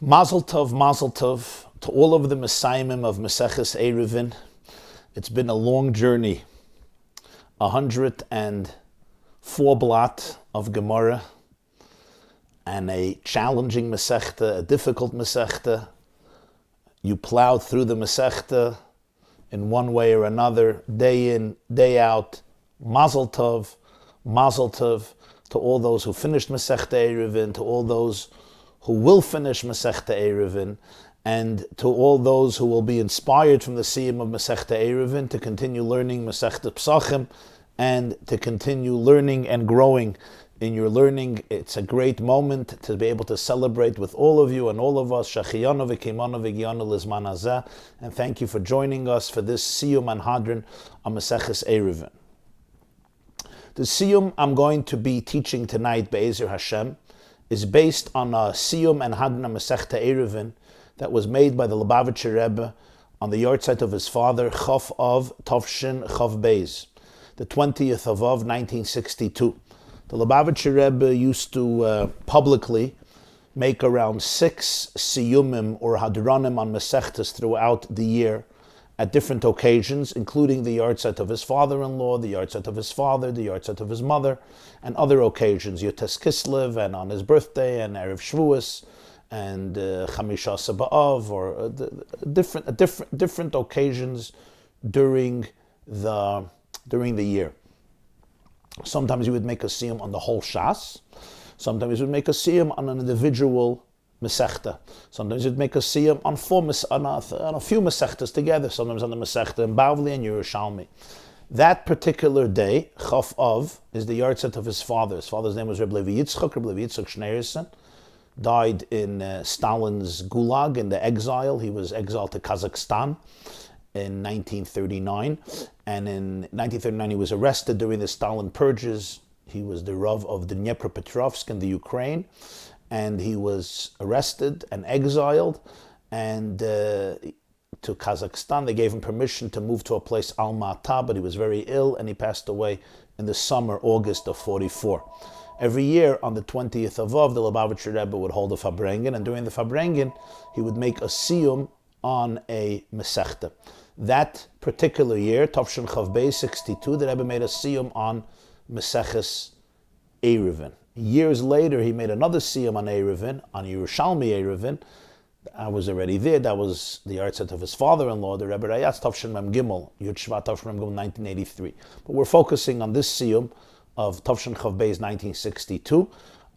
Mazel tov to all of the Messiahim of Mesechta Eurivin. It's been a long journey, 104 blot of Gemarah, and a challenging Mesechta, a difficult Mesechta. You plowed through the Mesechta in one way or another, day in, day out. Mazel tov to all those who finished Mesechta Eiruvin, to all those who will finish Mesechta Eiruvin, and to all those who will be inspired from the siyum of Mesechta Eiruvin to continue learning Mesechta Psachim and to continue learning and growing in your learning. It's a great moment to be able to celebrate with all of you and all of us. Shachiyanu v'keimanu v'giyanu lizman hazeh, and thank you for joining us for this siyum and Hadran on Mesechta Eiruvin. The siyum I'm going to be teaching tonight, Be'ezer Hashem, is based on a siyum and Hadran Mesechta Eiruvin that was made by the Lubavitcher Rebbe on the yahrzeit of his father, Chaf of Tovshin Chaf Beis, the 20th of 1962. The Lubavitcher Rebbe used to publicly make around 6 siyumim or hadranim on Mesechtas throughout the year at different occasions, including the yahrzeit of his father-in-law, the yahrzeit of his father, the yahrzeit of his mother, and other occasions, Yotes Kislev, and on his birthday, and Erev Shavuos, and Chamisha Saba'av, or different occasions during the year. Sometimes you would make a siyum on the whole Shas. Sometimes you would make a siyum on an individual Mesechta. Sometimes you'd make a siyum on on a few Mesechtas together. Sometimes on the Mesechta in Bavli and Yerushalmi. That particular day, Chaf Av, is the yahrzeit of his father. His father's name was Rabbi YY Jacobson. Rabbi YY Jacobson died in Stalin's Gulag, in the exile. He was exiled to Kazakhstan in 1939. And in 1939 he was arrested during the Stalin purges. He was the Rav of the Dnepropetrovsk in the Ukraine. And he was arrested and exiled and to Kazakhstan. They gave him permission to move to a place, Alma-Ata, but he was very ill and he passed away in the summer, August of 44. Every year on the 20th of Av, the Lubavitcher Rebbe would hold a Farbrengen, and during the Farbrengen, he would make a siyum on a Mesechta. That particular year, Tovshin Chav Beis 62, the Rebbe made a siyum on Mesechta Eiruvin. Years later, he made another siyum on Eurivin, on Yerushalmi Eurivin. I was already there. That was the yahrzeit of his father-in-law, the Rebbe Rayatz Tovshin Mem Gimel, Yud Shvat Tovshin Mem Gimel, 1983. But we're focusing on this siyum of Tovshin Chav Beis 1962.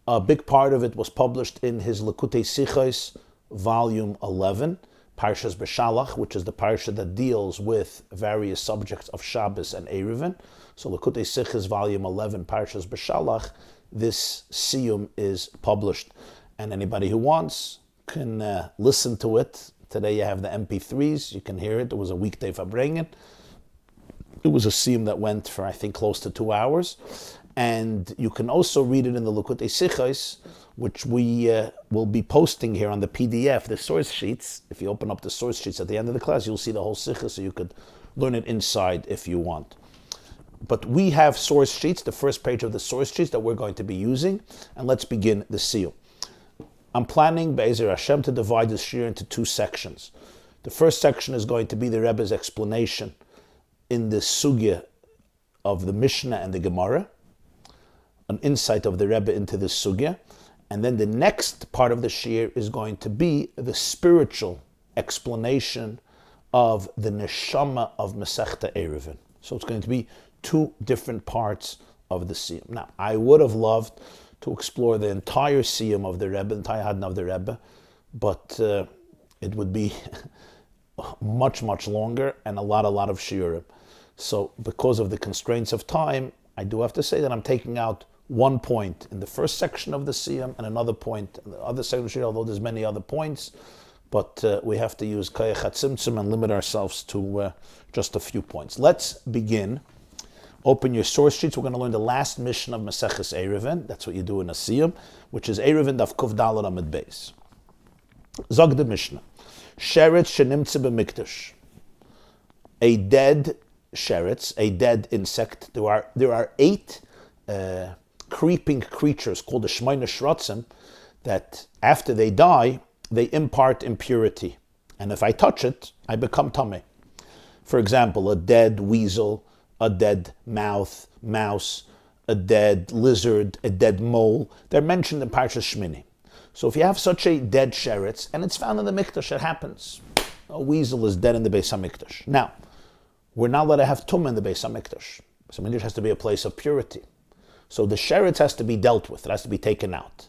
A big part of it was published in his Likutei Sichos, volume 11, Parshas Beshalach, which is the parsha that deals with various subjects of Shabbos and Eurivin. So Likutei Sichos, volume 11, Parshas Beshalach, this siyum is published, and anybody who wants can listen to it. Today you have the MP3s, you can hear it. It was a weekday Farbrengen. It was a siyum that went for, I think, close to 2 hours. And you can also read it in the Likutei Sichos, which we will be posting here on the PDF, the source sheets. If you open up the source sheets at the end of the class, you'll see the whole Sichos, so you could learn it inside if you want. But we have source sheets, the first page of the source sheets that we're going to be using, and let's begin the siyum. I'm planning, Be'ezer Hashem, to divide this shir into 2 sections. The first section is going to be the Rebbe's explanation in the sugya of the Mishnah and the Gemarah, an insight of the Rebbe into the sugya, and then the next part of the shir is going to be the spiritual explanation of the neshama of Mesechta Eiruvin. So it's going to be 2 different parts of the siyum. Now, I would have loved to explore the entire siyum of the Rebbe, the entire Hadran of the Rebbe, but it would be much longer and a lot of shiurim. So because of the constraints of time, I do have to say that I'm taking out one point in the first section of the siyum and another point in the other section of the siyum, although there's many other points, but we have to use Kayach HaTzimtzum and limit ourselves to just a few points. Let's begin. Open your source sheets. We're going to learn the last mission of Mesechta Eiruvin. That's what you do in a siyum, which is Eurivin Daf Kuf Daled Amud Beis. Zog the Mishnah. Sheretz shenimtze b'mikdash. A dead sheretz, a dead insect. There are 8 creeping creatures called the Shmeina Shratzim that after they die, they impart impurity. And if I touch it, I become tummy. For example, a dead weasel, a dead mouse, a dead lizard, a dead mole. They're mentioned in Parshas Shmini. So if you have such a dead sheretz, and it's found in the mikdash, it happens. A weasel is dead in the Beis HaMikdash. Now, we're not allowed to have tumah in the Beis HaMikdash. So Mikdash has to be a place of purity. So the sheretz has to be dealt with. It has to be taken out.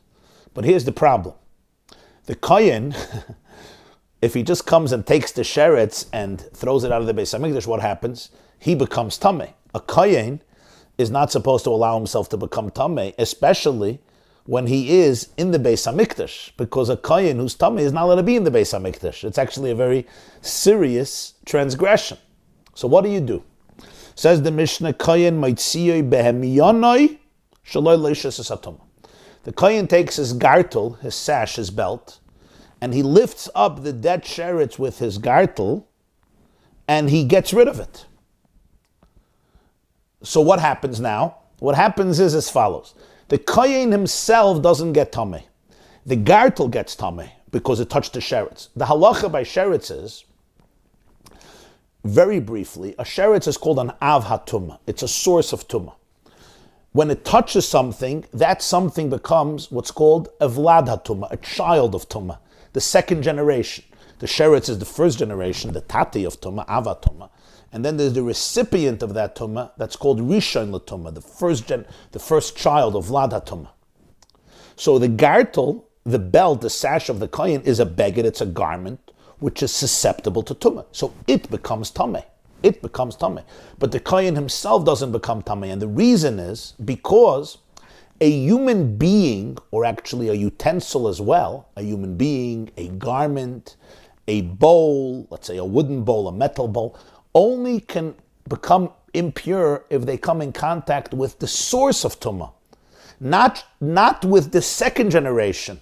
But here's the problem. The kohen, if he just comes and takes the sheretz and throws it out of the Beis HaMikdash, what happens? He becomes tameh. A kohen is not supposed to allow himself to become tameh, especially when he is in the Beis HaMikdash, because a kohen who's tameh is not allowed to be in the Beis HaMikdash. It's actually a very serious transgression. So what do? Says the Mishnah, kohen maitziyoi behemiyonoi shaloi leishas esatumah. The kohen takes his gartel, his sash, his belt, and he lifts up the dead sheretz with his gartel, and he gets rid of it. So what happens now? What happens is as follows. The kohen himself doesn't get tameh. The gartel gets tameh because it touched the sheretz. The halacha by sheretz is, very briefly, a sheretz is called an av hatumah. It's a source of tumah. When it touches something, that something becomes what's called a vlad hatumah, a child of tumah, the second generation. The sheretz is the first generation, the tati of tumah, av hatumah. And then there's the recipient of that tumah that's called rishon l'tumah, the first child of vlad hatumah. So the gartel, the belt, the sash of the kohen is a beged, it's a garment which is susceptible to tumah. So it becomes tameh. It becomes tameh. But the kohen himself doesn't become tameh. And the reason is because a human being, or actually a utensil as well, a human being, a garment, a bowl, let's say a wooden bowl, a metal bowl, only can become impure if they come in contact with the source of tumah, not with the second generation,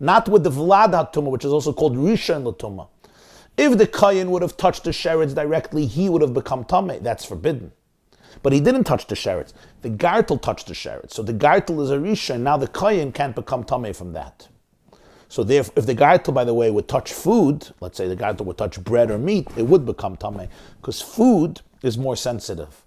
not with the vlad hatumah, which is also called rishon l'tumah. If the kohen would have touched the sheretz directly, he would have become tameh. That's forbidden. But he didn't touch the sheretz. The gartel touched the sheretz. So the gartel is a rishon. Now the kohen can't become tameh from that. So therefore, if the gartel, by the way, would touch food, let's say the gartel would touch bread or meat, it would become tameh, because food is more sensitive.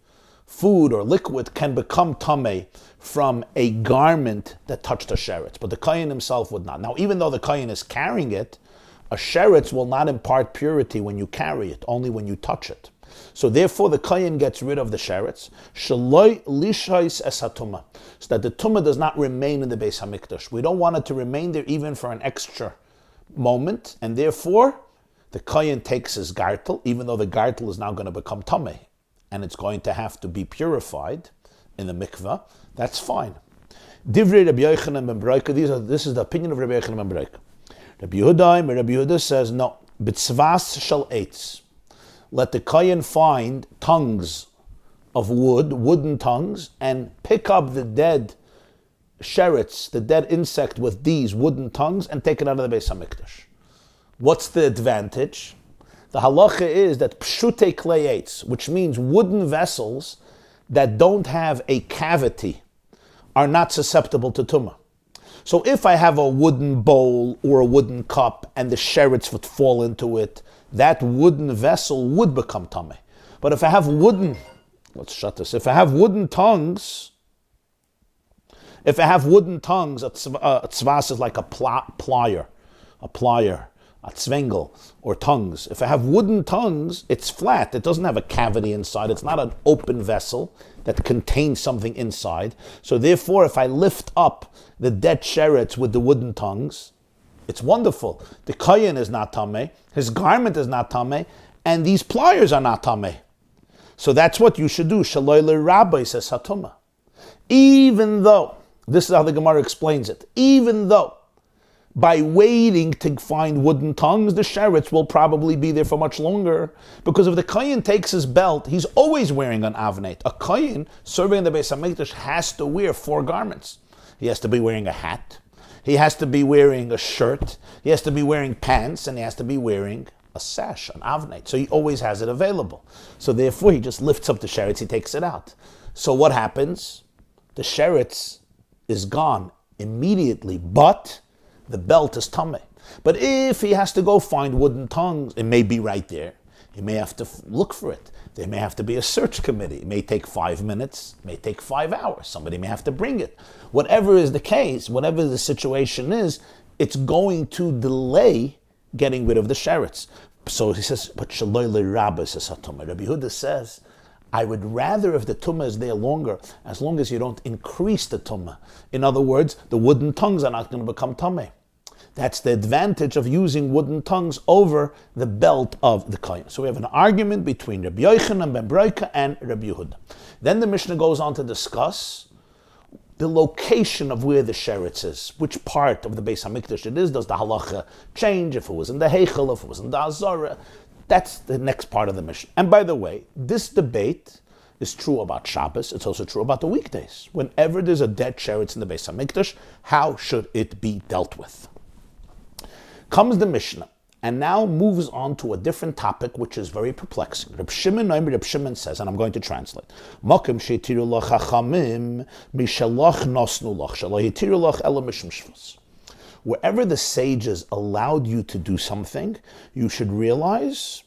Food or liquid can become tameh from a garment that touched a sheretz, but the kohen himself would not. Now, even though the kohen is carrying it, a sheretz will not impart purity when you carry it, only when you touch it. So therefore, the kohen gets rid of the sheretz, shaloi lishais es hatumah, so that the tumah does not remain in the Beis HaMikdash. We don't want it to remain there even for an extra moment, and therefore, the kohen takes his gartel, even though the gartel is now going to become tameh, and it's going to have to be purified in the mikveh. That's fine. Divrei Rabbi Yochanan ben Broika. This is the opinion of Rabbi Yochanan ben Broika. Rabbi Yehuda says no. B'tzvas shel eitz. Let the kohen find tongues of wood, wooden tongues, and pick up the dead sheretz, the dead insect with these wooden tongues, and take it out of the Beis HaMikdash. What's the advantage? The halacha is that pshutei klei eitz, which means wooden vessels that don't have a cavity, are not susceptible to tumah. So if I have a wooden bowl or a wooden cup and the sheretz would fall into it, that wooden vessel would become tameh. But if I have if I have wooden tongues, a tzvas is like a plier, a tzvengel, or tongues. If I have wooden tongues, it's flat. It doesn't have a cavity inside. It's not an open vessel that contains something inside. So therefore, if I lift up the dead sheretz with the wooden tongues, it's wonderful. The kohen is not tameh, his garment is not tameh, and these pliers are not tameh. So that's what you should do. Shaloi l'rabbi says hatumah. Even though, this is how the Gemara explains it, even though by waiting to find wooden tongues, the sheretz will probably be there for much longer. Because if the kohen takes his belt, he's always wearing an avnet. A kohen serving in the Beis HaMikdash has to wear 4 garments. He has to be wearing a hat, he has to be wearing a shirt, he has to be wearing pants, and he has to be wearing a sash, an avnet. So he always has it available. So therefore, he just lifts up the sheretz, he takes it out. So what happens? The sheretz is gone immediately, but the belt is tameh. But if he has to go find wooden tongues, it may be right there. He may have to look for it. There may have to be a search committee. It may take 5 minutes, it may take 5 hours. Somebody may have to bring it. Whatever is the case, whatever the situation is, it's going to delay getting rid of the sherets. So he says, but Shaloi leRabba says Hatumah. Rabbi Yehuda says, I would rather if the tumah is there longer, as long as you don't increase the tumah. In other words, the wooden tongues are not going to become tameh. That's the advantage of using wooden tongues over the belt of the kohen. So we have an argument between Rabbi Yochanan ben Broika and Rabbi Yehuda. Then the Mishnah goes on to discuss the location of where the sheretz is, which part of the Beis HaMikdash it is. Does the halacha change if it was in the Heichel, if it was in the Azara? That's the next part of the Mishnah. And by the way, this debate is true about Shabbos. It's also true about the weekdays. Whenever there's a dead sheretz in the Beis HaMikdash, how should it be dealt with? Comes the Mishnah, and now moves on to a different topic, which is very perplexing. Reb Shimon says, and I'm going to translate, Mokim sheitiru lach chachamim mishalach nosnu lach shelo yitiru lach ela mishum shvus. Wherever the sages allowed you to do something, you should realize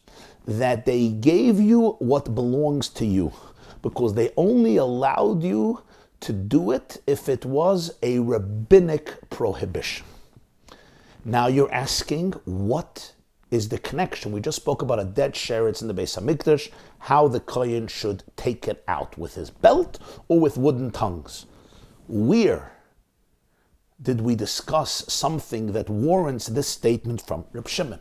that they gave you what belongs to you, because they only allowed you to do it if it was a rabbinic prohibition. Now you're asking, what is the connection? We just spoke about a dead sheretz in the Beis HaMikdash, how the kohen should take it out, with his belt or with wooden tongues. Where did we discuss something that warrants this statement from Reb Shimon?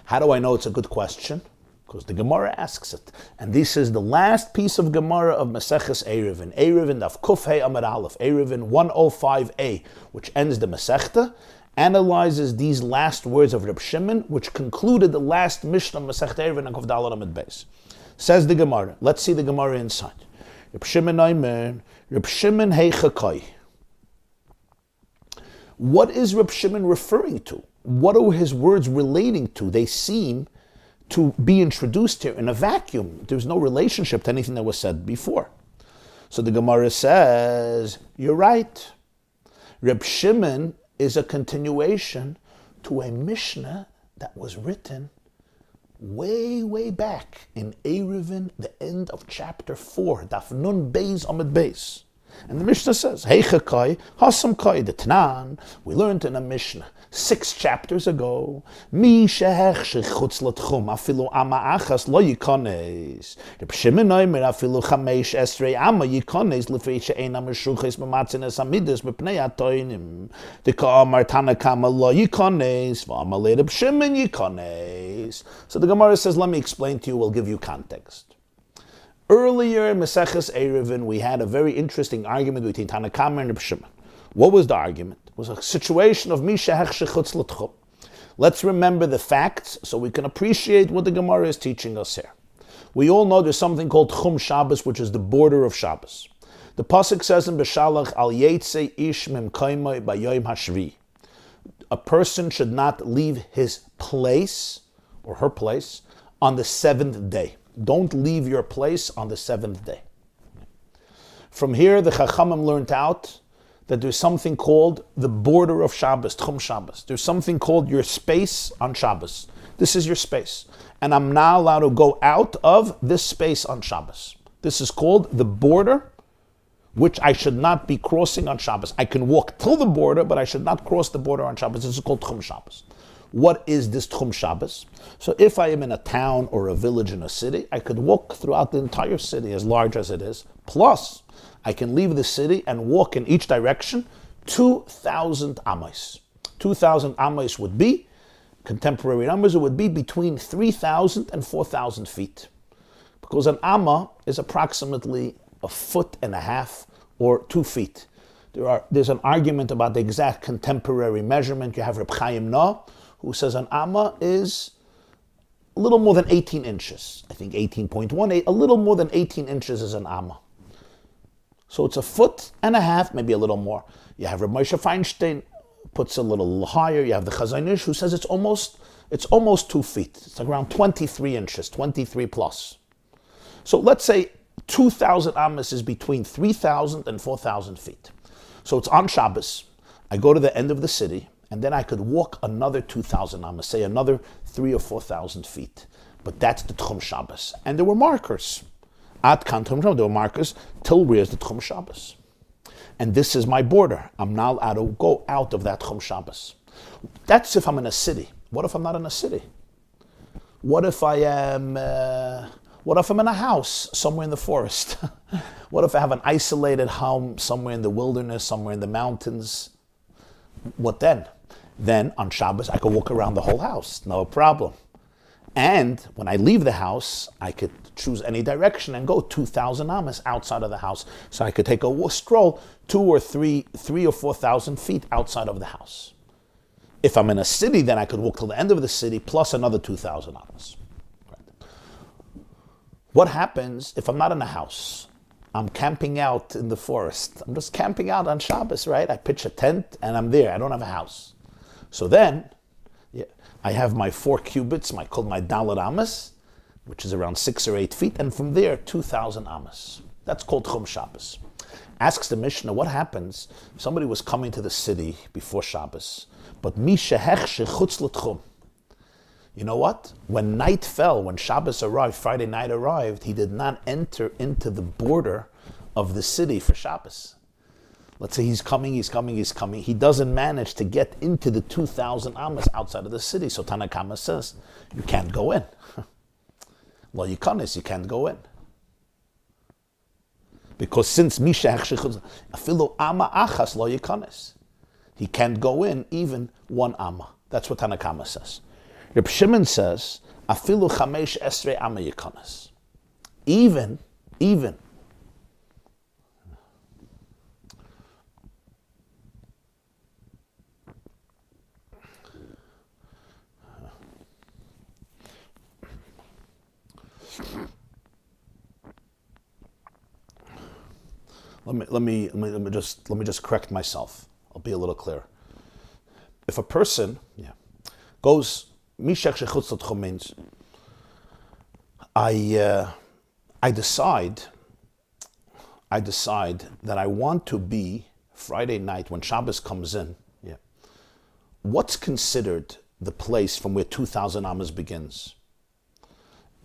How do I know it's a good question? Because the Gemarah asks it. And this is the last piece of Gemarah of Mesechta Eurivin. Eurivin Daf Kuf Hey Amud Aleph, Eurivin 105a, which ends the Mesechta, analyzes these last words of Reb Shimon, which concluded the last Mishnah of Mesechta Eurivin and Kuf Daled Amud Beis. Says the Gemarah. Let's see the Gemarah inside. Reb Shimon Aimer, Reb Shimon Heichakai. What is Reb Shimon referring to? What are his words relating to? They seem to be introduced here in a vacuum. There's no relationship to anything that was said before. So the Gemarah says, you're right. Reb Shimon is a continuation to a Mishnah that was written way, way back in Eurivin, the end of chapter 4, Daf Nun Beis Amud Beis. And the Mishnah says, Heichakai, Hasam Kai de Tanan. We learned in a Mishnah 6 chapters ago, Mi shehech shechutz l'tchum, afilu ama achas lo yikones. Reb Shimon Omer, afilu chamesh esrei ama yikones, lefei she'ena meshuches b'matzin es amidus b'pnei atoinim. Dika amar Tanakama lo yikones, v'amar le Reb Shimon yikones. So the Gemarah says, let me explain to you, we'll give you context. Earlier in Mesechta Eiruvin, we had a very interesting argument between Tanakama and Reb Shimon. What was the argument? It was a situation of Mi shehech shechutz l'tchum. Let's remember the facts so we can appreciate what the Gemarah is teaching us here. We all know there's something called Chum Shabbos, which is the border of Shabbos. The pasuk says in Beshalach, Al Yetzei ish memkaimai b'yom hashvi. A person should not leave his place, or her place, on the 7th day. Don't leave your place on the 7th day. From here, the Chachamim learned out that there's something called the border of Shabbos, Tchum Shabbos. There's something called your space on Shabbos. This is your space. And I'm not allowed to go out of this space on Shabbos. This is called the border, which I should not be crossing on Shabbos. I can walk till the border, but I should not cross the border on Shabbos. This is called Tchum Shabbos. What is this Tchum Shabbos? So if I am in a town or a village in a city, I could walk throughout the entire city, as large as it is. Plus, I can leave the city and walk in each direction 2,000 amos. 2,000 amos would be, contemporary numbers, it would be between 3,000 and 4,000 feet. Because an amma is approximately 1.5 feet or 2 feet. There's an argument about the exact contemporary measurement. You have Reb Chaim Na, who says an amma is a little more than 18 inches. I think 18.18, a little more than 18 inches is an amma. So it's 1.5 feet, maybe a little more. You have Reb Moshe Feinstein, puts a little higher. You have the Chazon Ish, who says it's almost 2 feet. It's like around 23 inches, 23 plus. So let's say 2,000 amos is between 3,000 and 4,000 feet. So it's on Shabbos. I go to the end of the city, and then I could walk another 2,000 amas, say another 3,000 or 4,000 feet. But that's the Tchum Shabbos. And there were markers. At Kan Tchum Shabbos, there were markers till where's the Tchum Shabbos. And this is my border. I'm not allowed to go out of that Tchum Shabbos. That's if I'm in a city. What if I'm not in a city? What if I am... what if I'm in a house somewhere in the forest? What if I have an isolated home somewhere in the wilderness, somewhere in the mountains? What then? Then on Shabbos, I could walk around the whole house, no problem. And when I leave the house, I could choose any direction and go 2,000 amas outside of the house. So I could take a stroll 3 or 4,000 feet outside of the house. If I'm in a city, then I could walk till the end of the city plus another 2,000 amas. What happens if I'm not in a house? I'm camping out in the forest. I'm just camping out on Shabbos, right? I pitch a tent and I'm there. I don't have a house. So then, I have my 4 cubits, called my Dalet Amas, which is around 6 or 8 feet, and from there, 2,000 Amas. That's called Tchum Shabbos. Asks the Mishnah, what happens if somebody was coming to the city before Shabbos, but mi shehech shechutz l'tchum? You know what? When night fell, when Shabbos arrived, Friday night arrived, he did not enter into the border of the city for Shabbos. Let's say he's coming. He doesn't manage to get into the 2,000 amas outside of the city. So Tanakama says, you can't go in. Lo yikanes, you can't go in. Because since Misha afilu ama achas lo yikanes, he can't go in even 1 ama. That's what Tanakama says. Reb Shimon says, afilu chamesh esrei ama yikanes. Even. Let me just correct myself. I'll be a little clearer. If a person goes mishach shechutz l'tchum means I decide that I want to be Friday night when Shabbos comes in. What's considered the place from where 2,000 amas begins?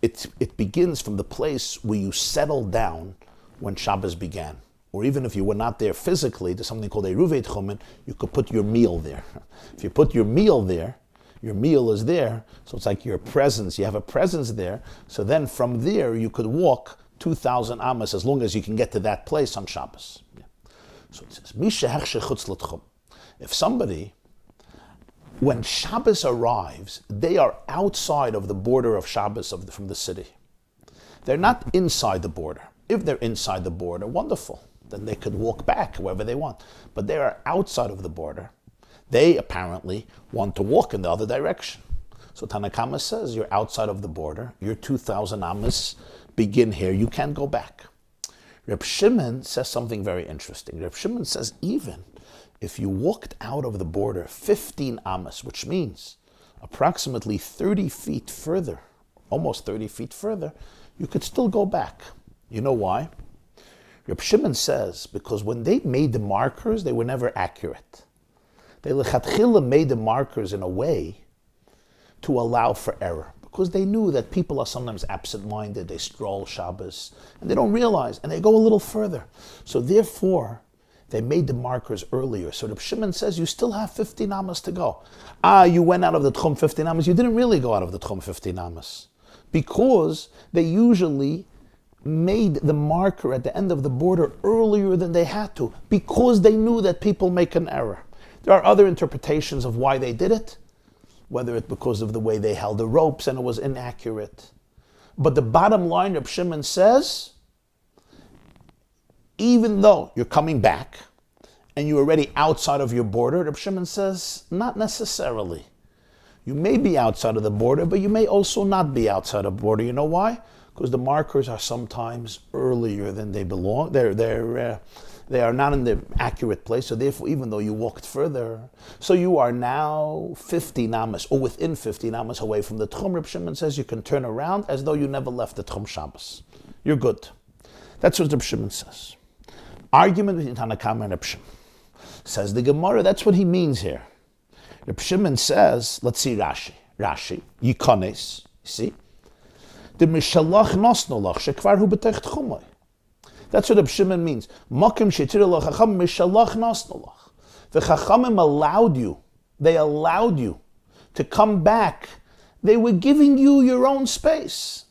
It begins from the place where you settled down when Shabbos began. Or even if you were not there physically, there's something called Eurivin, you could put your meal there. If you put your meal there, your meal is there, so it's like your presence, you have a presence there, so then from there you could walk 2,000 amas as long as you can get to that place on Shabbos. So it says, Mishehech shechutz l'tchum. If somebody, when Shabbos arrives, they are outside of the border of Shabbos from the city. They're not inside the border. If they're inside the border, wonderful. Then they could walk back wherever they want. But they are outside of the border. They apparently want to walk in the other direction. So Tanakama says, you're outside of the border. Your 2,000 amas begin here. You can't go back. Reb Shimon says something very interesting. Reb Shimon says, even if you walked out of the border 15 amas, which means approximately 30 feet further, almost 30 feet further, you could still go back. You know why? Reb Shimon says, because when they made the markers, they were never accurate. They lechatchila made the markers in a way to allow for error, because they knew that people are sometimes absent-minded, they stroll Shabbos, and they don't realize, and they go a little further. So therefore, they made the markers earlier. So Reb Shimon says, you still have 15 amas to go. You went out of the Tchum 15 amas. You didn't really go out of the Tchum 15 amas, because they usually made the marker at the end of the border earlier than they had to, because they knew that people make an error. There are other interpretations of why they did it, whether it's because of the way they held the ropes and it was inaccurate. But the bottom line, Reb Shimon says, even though you're coming back and you're already outside of your border, Reb Shimon says, not necessarily. You may be outside of the border, but you may also not be outside of the border. You know why? Because the markers are sometimes earlier than they belong. They are not in the accurate place, so therefore, even though you walked further, so you are now 50 amas, or within 50 amas away from the Tchum. Reb Shimon says you can turn around as though you never left the Tchum Shabbos. You're good. That's what Reb Shimon says. Argument between Tanakama and Reb Shimon. Says the Gemarah, that's what he means here. Reb Shimon says, let's see Rashi, Yikones, see? The Mishalach Nosnolach, Shekvar Hu B'Tech Tchumai. That's what Reb Shimon means. Mokim Shetir L'Chacham Mishalach Nosnolach. The Chachamim they allowed you to come back. They were giving you your own space.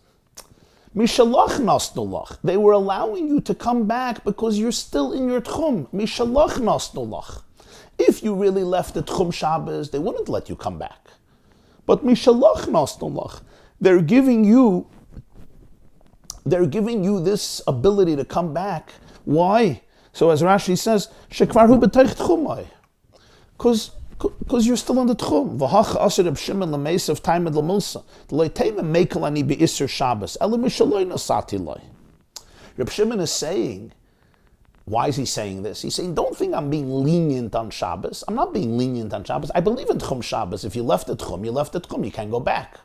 Mishalach Nosnolach. They were allowing you to come back because you're still in your Tchum. Mishalach Nosnolach. If you really left the Tchum Shabbos, they wouldn't let you come back. But Mishalach Nosnolach. They're giving you this ability to come back. Why? So as Rashi says, Shekvar Hu B'Teich Tchumai. Because you're still in the Tchum. V'hacha asher Reb Shimon l'meisav taimed l'milsa. D'loi teime mekel ani be'isser Shabbos. Ele mishaloi nasati loi. Reb Shimon is saying, why is he saying this? He's saying, don't think I'm being lenient on Shabbos. I'm not being lenient on Shabbos. I believe in Tchum Shabbos. If you left the Tchum, you left the Tchum. You can't go back.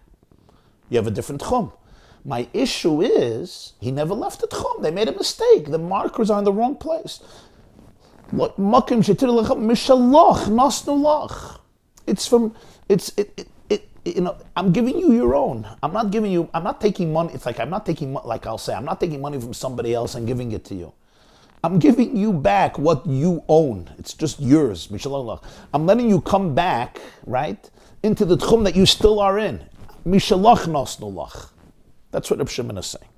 You have a different Tchum. My issue is, he never left the Tchum. They made a mistake. The markers are in the wrong place. I'm giving you your own. I'm not taking money. It's like I'm not taking money from somebody else and giving it to you. I'm giving you back what you own. It's just yours. I'm letting you come back, right, into the Tchum that you still are in. Mishalach nosnulach. That's what Reb Shimon is saying.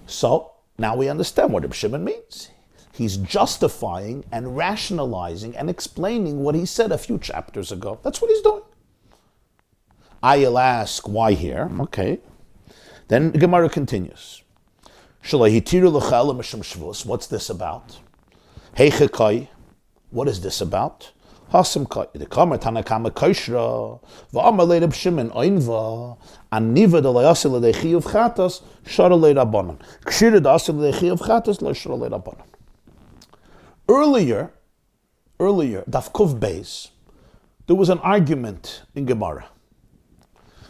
So, now we understand what Reb Shimon means. He's justifying and rationalizing and explaining what he said a few chapters ago. That's what he's doing. I'll ask, why here? Okay. Then the Gemara continues. What's this about? What is this about? Hasimkai. The Kamer Tanakama Koshra, Va'amalei Reb Shimon Oinva, Aniva de Layasil Lechi of Chatas, Sharalei Rabbanon. Kshira Dasil Lechi of Chatas, Lo Sharalei Rabbanon. Earlier, Daf Kuf Beis, there was an argument in Gemarah.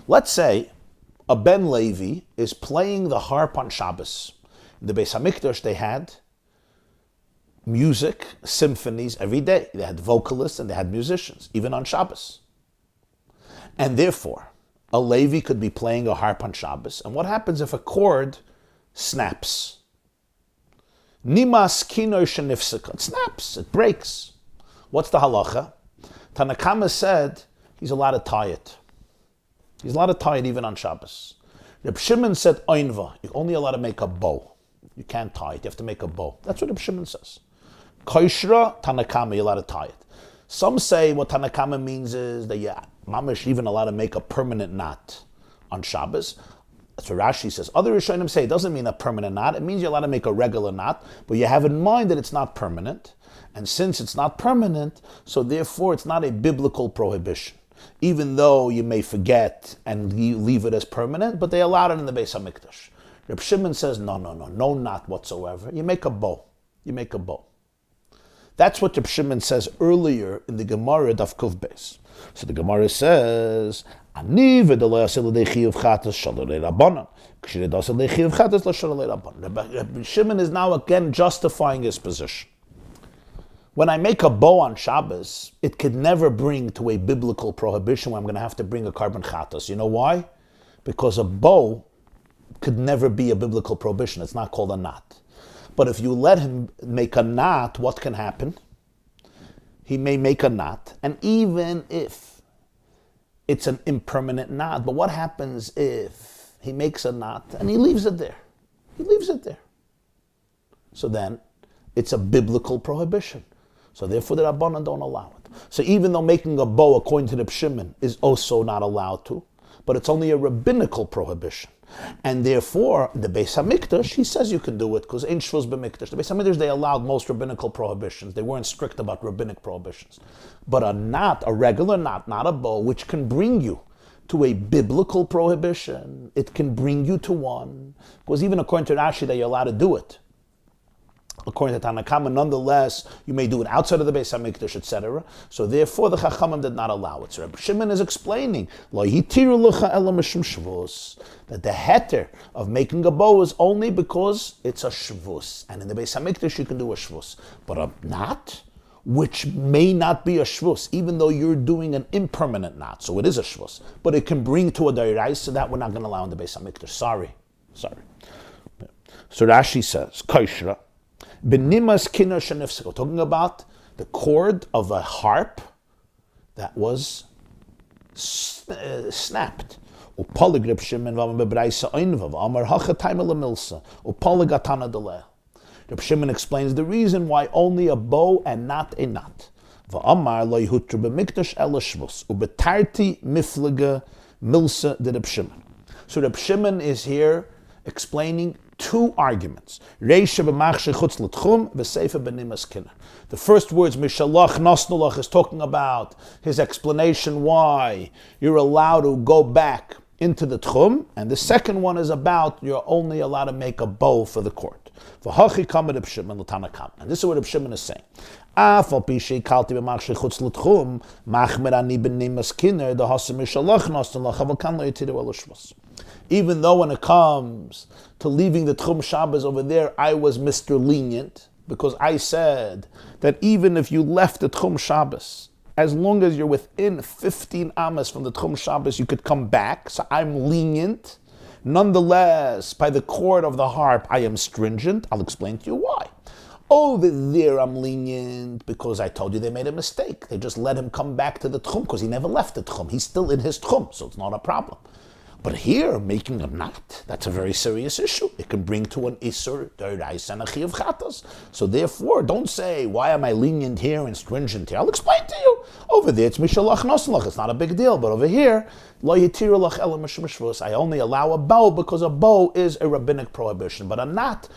Let's say a Ben Levi is playing the harp on Shabbos. In the Beis HaMikdash they had music, symphonies every day. They had vocalists and they had musicians, even on Shabbos. And therefore, a Levi could be playing a harp on Shabbos. And what happens if a chord snaps? Nimas kino shenifsika. It snaps, it breaks. What's the halacha? Tanakama said he's allowed to tie it. He's allowed to tie it even on Shabbos. Reb Shimon said oinva. You're only allowed to make a bow. You can't tie it. You have to make a bow. That's what Reb Shimon says. Koshra, Tanakama, you're allowed to tie it. Some say what Tanakama means is that mamish even allowed to make a permanent knot on Shabbos. That's what Rashi says. Other Rishonim say it doesn't mean a permanent knot. It means you're allowed to make a regular knot, but you have in mind that it's not permanent. And since it's not permanent, so therefore it's not a biblical prohibition. Even though you may forget and leave it as permanent, but they allowed it in the Beis HaMikdash. Reb Shimon says, no knot whatsoever. You make a bow. That's what Reb Shimon says earlier in the Gemara Daf Kuf Beis. So the Gemara says, Ani v'deloi asel lechi of chatas shalolei rabbanon. K'shir asel lechi of chatas lo shalolei rabbanon. Reb Shimon is now again justifying his position. When I make a bow on Shabbos, it could never bring to a biblical prohibition where I'm going to have to bring a carbon chatas. You know why? Because a bow could never be a biblical prohibition. It's not called a knot. But if you let him make a knot, what can happen? He may make a knot, and even if it's an impermanent knot, but what happens if he makes a knot and he leaves it there? So then, it's a biblical prohibition. So therefore the Rabbanan don't allow it. So even though making a bow, according to the Shimon, is also not allowed to, but it's only a rabbinical prohibition. And therefore, the Beis HaMikdash, he says you can do it, because Ein Shvus B'Mikdash. The Beis HaMikdash, they allowed most rabbinical prohibitions. They weren't strict about rabbinic prohibitions. But a knot, a regular knot, not a bow, which can bring you to a biblical prohibition, it can bring you to one. Because even according to Rashi, that you're allowed to do it. According to Tanakama, nonetheless, you may do it outside of the Beis HaMikdash, etc. So therefore, the Chachamim did not allow it. So Rabbi Shimon is explaining that the heter of making a bow is only because it's a shvus, and in the Beis HaMikdash you can do a shvus. But a knot which may not be a shvus, even though you're doing an impermanent knot, so it is a shvus, but it can bring to a dairais, so that we're not going to allow in the Beis HaMikdash. Sorry. So Rashi says, Kaishra, benimas kinner shenifsiko, talking about the cord of a harp that was snapped. Upalig Reb Shimon v'amar bebraisa oinvav, amar hachatayim lemilsa, upalig atana deleh. Reb Shimon explains the reason why only a bow and not a knot. V'amar lo yihutru b'mikdash ela shvus, ubetarti miflige milsa de Reb Shimon. So Reb Shimon is here explaining two arguments. Reisha b'machshei chutz l'tchum, v'seifa b'nimas kinner. The first words, Mishalach Nosnulach, is talking about his explanation why you're allowed to go back into the tchum, and the second one is about you're only allowed to make a bow for the court. And this is what Reb Shimon is saying. Even though when it comes to leaving the Tchum Shabbos over there, I was Mr. Lenient, because I said that even if you left the Tchum Shabbos, as long as you're within 15 amas from the Tchum Shabbos, you could come back. So I'm lenient. Nonetheless, by the cord of the harp, I am stringent. I'll explain to you why. Over there, I'm lenient because I told you they made a mistake. They just let him come back to the Tchum because he never left the Tchum. He's still in his Tchum, so it's not a problem. But here, making a knot, that's a very serious issue. It can bring to an Isur, Derais, and a Chi of Chatas. So therefore, don't say, why am I lenient here and stringent here? I'll explain to you. Over there, it's Mishalach Nosalach. It's not a big deal. But over here, Lo Yitirulach Ela Mishmishvus. I only allow a bow because a bow is a rabbinic prohibition. But a knot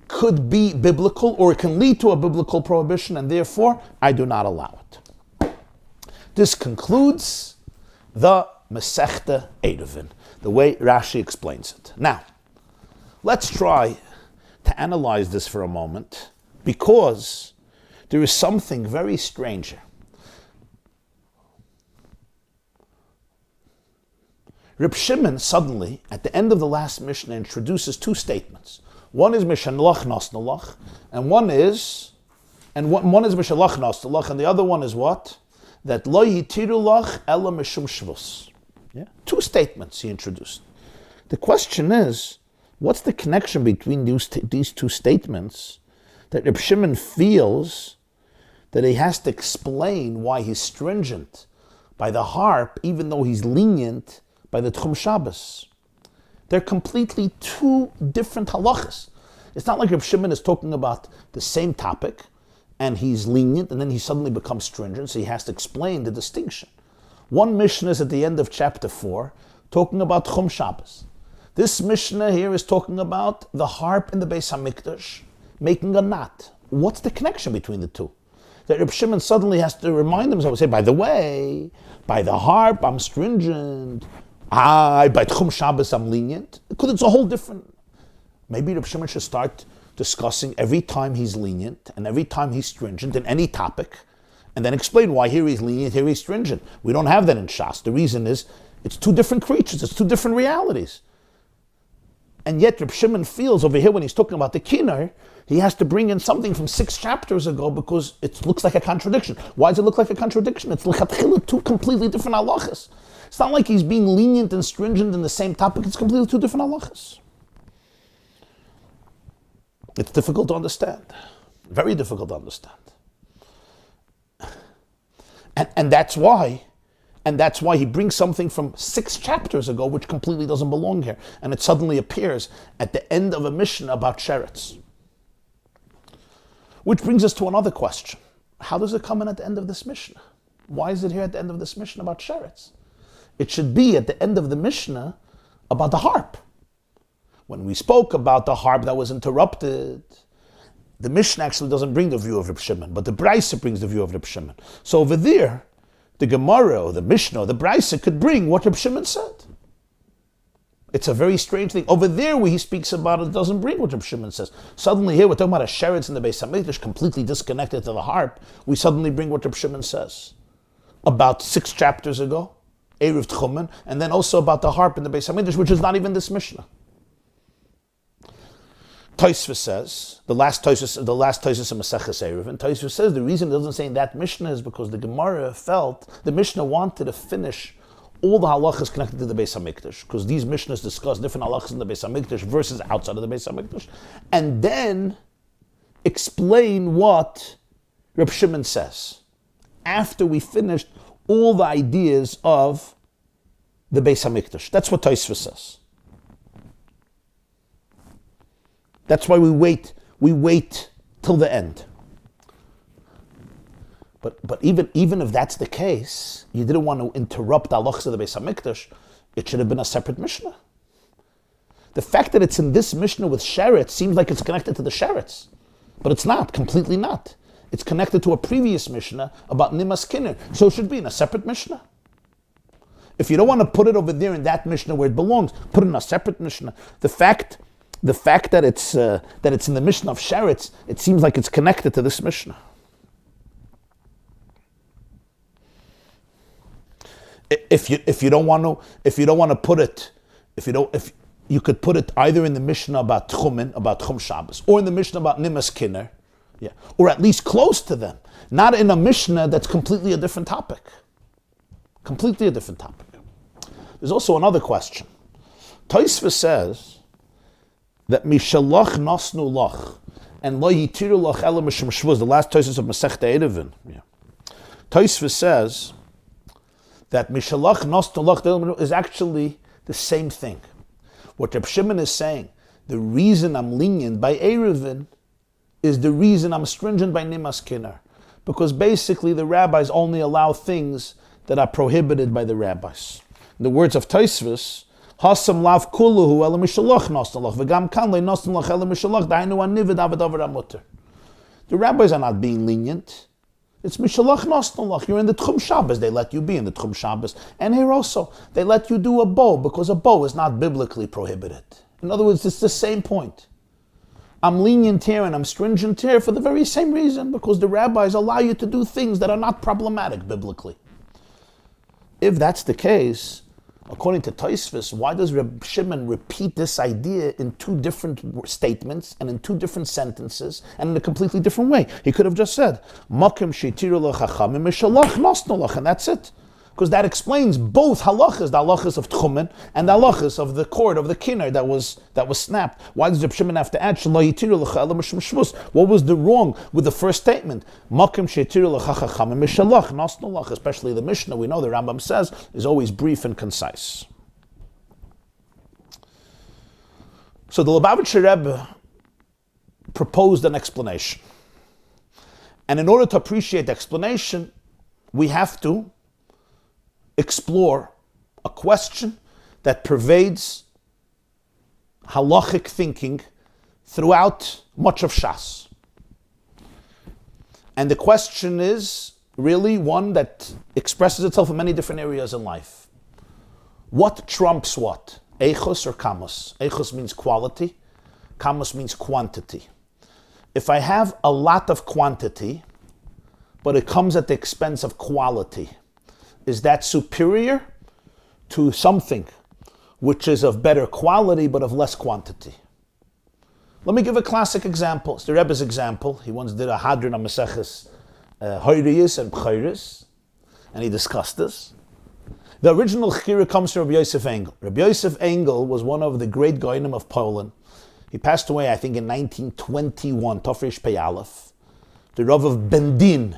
could be biblical, or it can lead to a biblical prohibition, and therefore, I do not allow it. This concludes the Mesechta Eurivin, the way Rashi explains it. Now, let's try to analyze this for a moment, because there is something very strange here. Reb Shimon suddenly, at the end of the last Mishnah, introduces two statements. One is Mishalach Nosnulach, and one is Mishalach Nosnulach, and the other one is what? That Lo Yitirulach Ela Mishum Shvus. Yeah? Two statements he introduced. The question is, what's the connection between these two statements that Reb Shimon feels that he has to explain why he's stringent by the harp, even though he's lenient by the Tchum Shabbos? They're completely two different halachas. It's not like Reb Shimon is talking about the same topic and he's lenient and then he suddenly becomes stringent, so he has to explain the distinction. One Mishnah is at the end of chapter 4, talking about Tchum Shabbos. This Mishnah here is talking about the harp in the Beis HaMikdash, making a knot. What's the connection between the two? That Reb Shimon suddenly has to remind himself, say, by the way, by the harp I'm stringent, by Tchum Shabbos I'm lenient, because it's a whole different... Maybe Reb Shimon should start discussing every time he's lenient and every time he's stringent in any topic, and then explain why here he's lenient, here he's stringent. We don't have that in Shas. The reason is, it's two different creatures, it's two different realities. And yet Reb Shimon feels over here when he's talking about the Kinner, he has to bring in something from 6 chapters ago because it looks like a contradiction. Why does it look like a contradiction? It's lechatchila two completely different halachas. It's not like he's being lenient and stringent in the same topic, it's completely two different halachas. It's difficult to understand. Very difficult to understand. And that's why he brings something from 6 chapters ago which completely doesn't belong here. And it suddenly appears at the end of a Mishnah about sheretz. Which brings us to another question. How does it come in at the end of this Mishnah? Why is it here at the end of this Mishnah about sheretz? It should be at the end of the Mishnah about the harp. When we spoke about the harp that was interrupted, the Mishnah actually doesn't bring the view of Reb Shimon, but the Braisa brings the view of Reb Shimon. So over there, the Gemarah or the Mishnah or the Braisa could bring what Reb Shimon said. It's a very strange thing. Over there where he speaks about it doesn't bring what Reb Shimon says. Suddenly here we're talking about a sheretz in the Beis HaMikdash completely disconnected to the harp. We suddenly bring what Reb Shimon says. About 6 chapters ago, Erev Tchumen, and then also about the harp in the Beis HaMikdash, which is not even this Mishnah. Tosfos says, the last Tosfos of Mesechta Eurivin, Tosfos says the reason it doesn't say in that Mishnah is because the Gemarah felt, the Mishnah wanted to finish all the halachas connected to the Beis HaMikdash, because these Mishnahs discuss different halachas in the Beis HaMikdash versus outside of the Beis HaMikdash, and then explain what Reb Shimon says, after we finished all the ideas of the Beis HaMikdash. That's what Tosfos says. That's why we wait till the end. But even if that's the case, you didn't want to interrupt the halachas of the Beis HaMikdash, it should have been a separate Mishnah. The fact that it's in this Mishnah with Sheretz seems like it's connected to the Sheretz, but it's not, completely not. It's connected to a previous Mishnah about Nimas Kinner, so it should be in a separate Mishnah. If you don't want to put it over there in that Mishnah where it belongs, put it in a separate Mishnah. The fact that it's in the Mishnah of Sheretz, it seems like it's connected to this Mishnah. If you don't want to put it, if you could put it either in the Mishnah about Tchumen, about Chum Shabbos, or in the Mishnah about Nimas Kinner, yeah, or at least close to them, not in a Mishnah that's completely a different topic. Completely a different topic. There's also another question. Tosfos says that Mishalach Nasnu Lach and Lo Yitiru Lach Ela Mishum Shvuz, the last Tosfos of Mesechta Eurivin. Yeah. Tosfos says that Mishalach Nasnu Lach is actually the same thing. What Reb Shimon is saying, the reason I'm lenient by Eurivin is the reason I'm stringent by Nimas Kinner. Because basically the rabbis only allow things that are prohibited by the rabbis. In the words of Tosfos, Hasam lav kuluhu ela mishalach nostalach v'gam kan le nostalach ela mishalach dainu anivid avadavar amuter. The rabbis are not being lenient. It's mishalach nostalach. You're in the Tchum Shabbos. They let you be in the Tchum Shabbos. And here also, they let you do a bow because a bow is not biblically prohibited. In other words, it's the same point. I'm lenient here and I'm stringent here for the very same reason, because the rabbis allow you to do things that are not problematic biblically. If that's the case, according to Tosfos, why does Reb Shimon repeat this idea in two different statements and in two different sentences and in a completely different way? He could have just said, Makim sheitiru lechachamim mishalach nosnolach, and that's it. Because that explains both halachas, the halachas of Tchumen and the halachas of the cord of the kinner that was snapped. Why does Reb Shimon have to add Shelo yitiru lecha ela mishum shvus? What was the wrong with the first statement? Makim sheitiru lecha chachamim mishalach nosnolach. Especially the Mishnah, we know the Rambam says, is always brief and concise. So the Lubavitcher Rebbe proposed an explanation. And in order to appreciate the explanation, we have to explore a question that pervades halachic thinking throughout much of Shas. And the question is really one that expresses itself in many different areas in life. What trumps what? Eichos or kamos? Eichos means quality, kamos means quantity. If I have a lot of quantity, but it comes at the expense of quality, is that superior to something which is of better quality but of less quantity? Let me give a classic example. It's the Rebbe's example. He once did a Hadran on Mesechta Hoyriyos and B'chayros, and he discussed this. The original Chira comes from Rabbi Yosef Engel. Rabbi Yosef Engel was one of the great Goyim of Poland. He passed away, I think, in 1921, Tofresh Pei Aleph. The Rav of Bendin,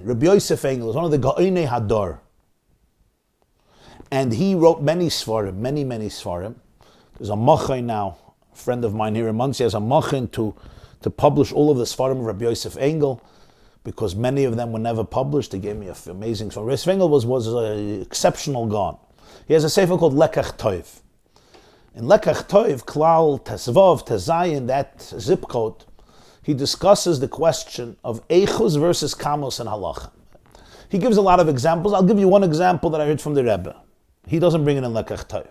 Rabbi Yosef Engel, was one of the Goyim Hadar. And he wrote many Svarim. There's a Machin now, a friend of mine here in Monsey has a Machin to publish all of the Svarim of Rabbi Yosef Engel, because many of them were never published. They gave me an amazing Svarim. Rabbi Yosef Engel was an exceptional Gaon. He has a sefer called Lekach Toiv. In Lekach Toiv, Klal Tesvav, Tezayin, that zip code, he discusses the question of Eichus versus Kamos and Halacha. He gives a lot of examples. I'll give you one example that I heard from the Rebbe. He doesn't bring it in Lekach Toiv.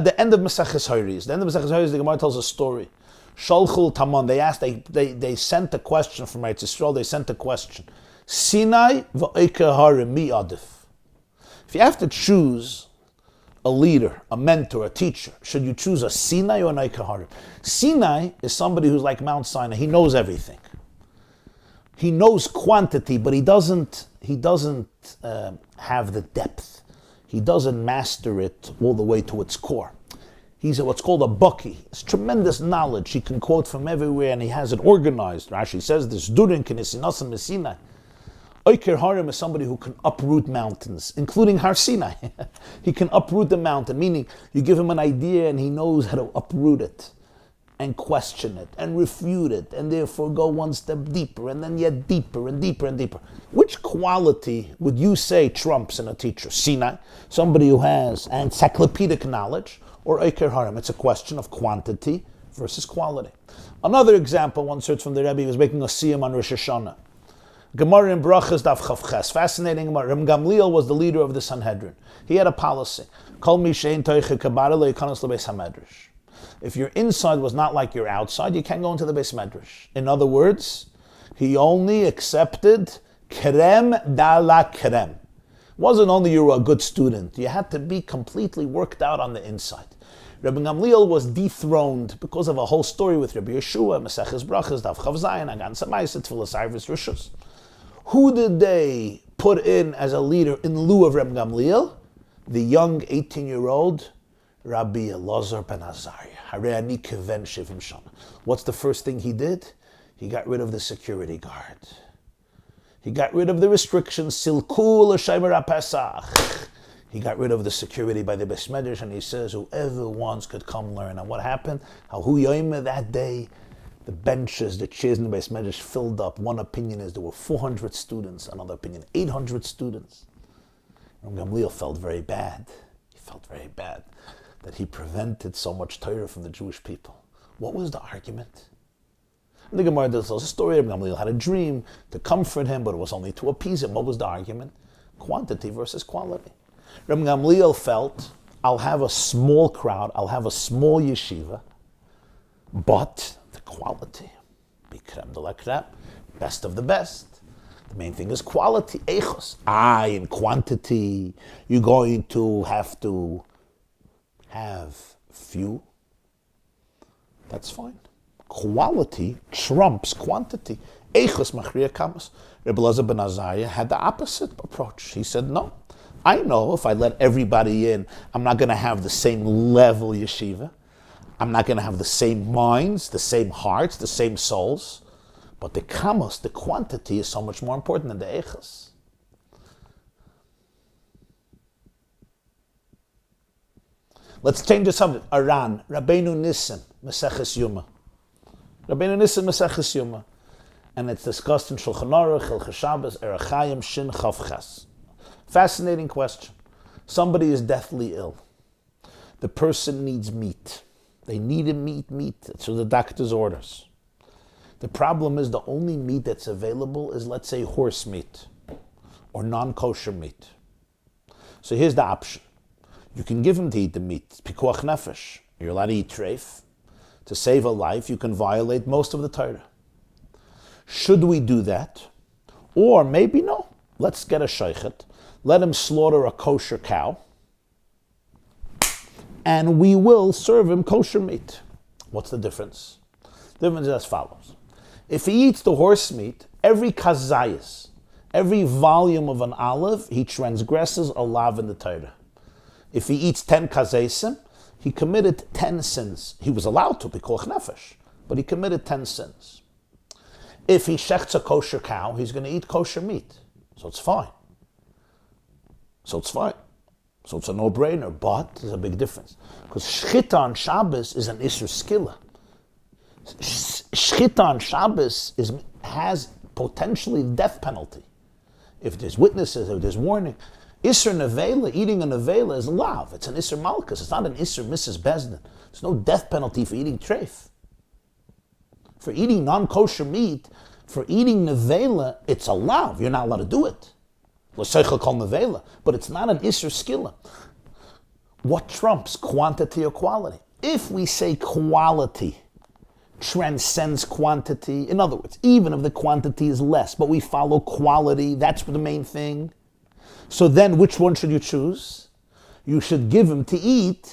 The end of Mesechta Hoyriyos. The end of Mesechta Hoyriyos, the Gemara tells a story. Shalchul Taman, they sent a question from Eretz Yisrael, they sent a question. Sinai v'oike harim mi adif. If you have to choose a leader, a mentor, a teacher, should you choose a Sinai or an Eiker Harim? Sinai is somebody who's like Mount Sinai. He knows everything. He knows quantity, but he doesn't have the depth. He doesn't master it all the way to its core. He's what's called a bucky. It's tremendous knowledge. He can quote from everywhere, and he has it organized. Rashi says this: "Durin kinesinas Sinai." Eiker Harim is somebody who can uproot mountains, including Har Sinai. He can uproot the mountain, meaning you give him an idea and he knows how to uproot it and question it and refute it and therefore go one step deeper and then yet deeper and deeper and deeper. Which quality would you say trumps in a teacher? Sinai, somebody who has encyclopedic knowledge, or Eiker Harim? It's a question of quantity versus quality. Another example, one search from the Rebbe, he was making a siyum on Rosh Hashanah. Gemarah in Brachas Daf Chavches. Fascinating Gemarah. Rabbi Gamliel was the leader of the Sanhedrin. He had a policy. If your inside was not like your outside, you can't go into the Beis Medrash. In other words, he only accepted krem da la krem. It wasn't only you were a good student, you had to be completely worked out on the inside. Rabbi Gamliel was dethroned because of a whole story with Rabbi Yeshua, Mesechta Brachas, Daf Chav Zayin, Agan Samaisa, Tfilas Arvis Rishus. Who did they put in as a leader in lieu of Rabbi Gamliel? The young 18-year-old Rabbi Elazar ben Azariah. Hareani Keven Shivim Shana. What's the first thing he did? He got rid of the security guard. He got rid of the restrictions. Silkul Shaimer Pesach. He got rid of the security by the Beis Medrash, and he says whoever wants could come learn. And what happened? That day, the benches, the chairs in the Beis Medrash filled up. One opinion is there were 400 students. Another opinion, 800 students. And Gamliel felt very bad. He felt very bad that he prevented so much Torah from the Jewish people. What was the argument? And the Gemarah tells a story. Gamliel had a dream to comfort him, but it was only to appease him. What was the argument? Quantity versus quality. Rabbi Gamliel felt, I'll have a small crowd, I'll have a small yeshiva, but the quality, be creme de la creme, best of the best. The main thing is quality, eichos. In quantity, you're going to have few. That's fine. Quality trumps quantity. Eichos machriya kamas. Rabbi Elazar ben Azariah had the opposite approach. He said, no. I know if I let everybody in, I'm not going to have the same level yeshiva. I'm not going to have the same minds, the same hearts, the same souls. But the kamos, the quantity, is so much more important than the eichos. Let's change the subject. Aran, Rabbeinu Nissen, Mesechta Yuma. Rabbeinu Nissen, Mesechta Yuma. And it's discussed in Shulchan Aruch, Hilchos Shabbos, Erech Chaim, Shin Chav Ches. Fascinating question. Somebody is deathly ill. The person needs meat. They need to meat. So the doctor's orders. The problem is the only meat that's available is, let's say, horse meat or non-kosher meat. So here's the option. You can give him to eat the meat. It's pikuach nefesh. You're allowed to eat treif. To save a life, you can violate most of the Torah. Should we do that? Or maybe no. Let's get a sheichet. Let him slaughter a kosher cow, and we will serve him kosher meat. What's the difference? The difference is as follows. If he eats the horse meat, every kazayas, every volume of an olive, he transgresses a lav in the Torah. If he eats 10 kazesim, he committed 10 sins. He was allowed to, b'koach nefesh, but he committed 10 sins. If he shechts a kosher cow, he's going to eat kosher meat. So it's fine. So it's a no-brainer, but there's a big difference. Because shchita on Shabbos is an isur skilla. Shchita on Shabbos has potentially death penalty. If there's witnesses, if there's warning. Isur nevela, eating a nevela is lav. It's an isur malchus. It's not an isur Mrs. Bezdin. There's no death penalty for eating treif. For eating non-kosher meat, for eating nevela, it's a lav. You're not allowed to do it. But it's not an isur skilla. What trumps, quantity or quality? If we say quality transcends quantity, in other words, even if the quantity is less, but we follow quality, that's the main thing. So then which one should you choose? you should give him to eat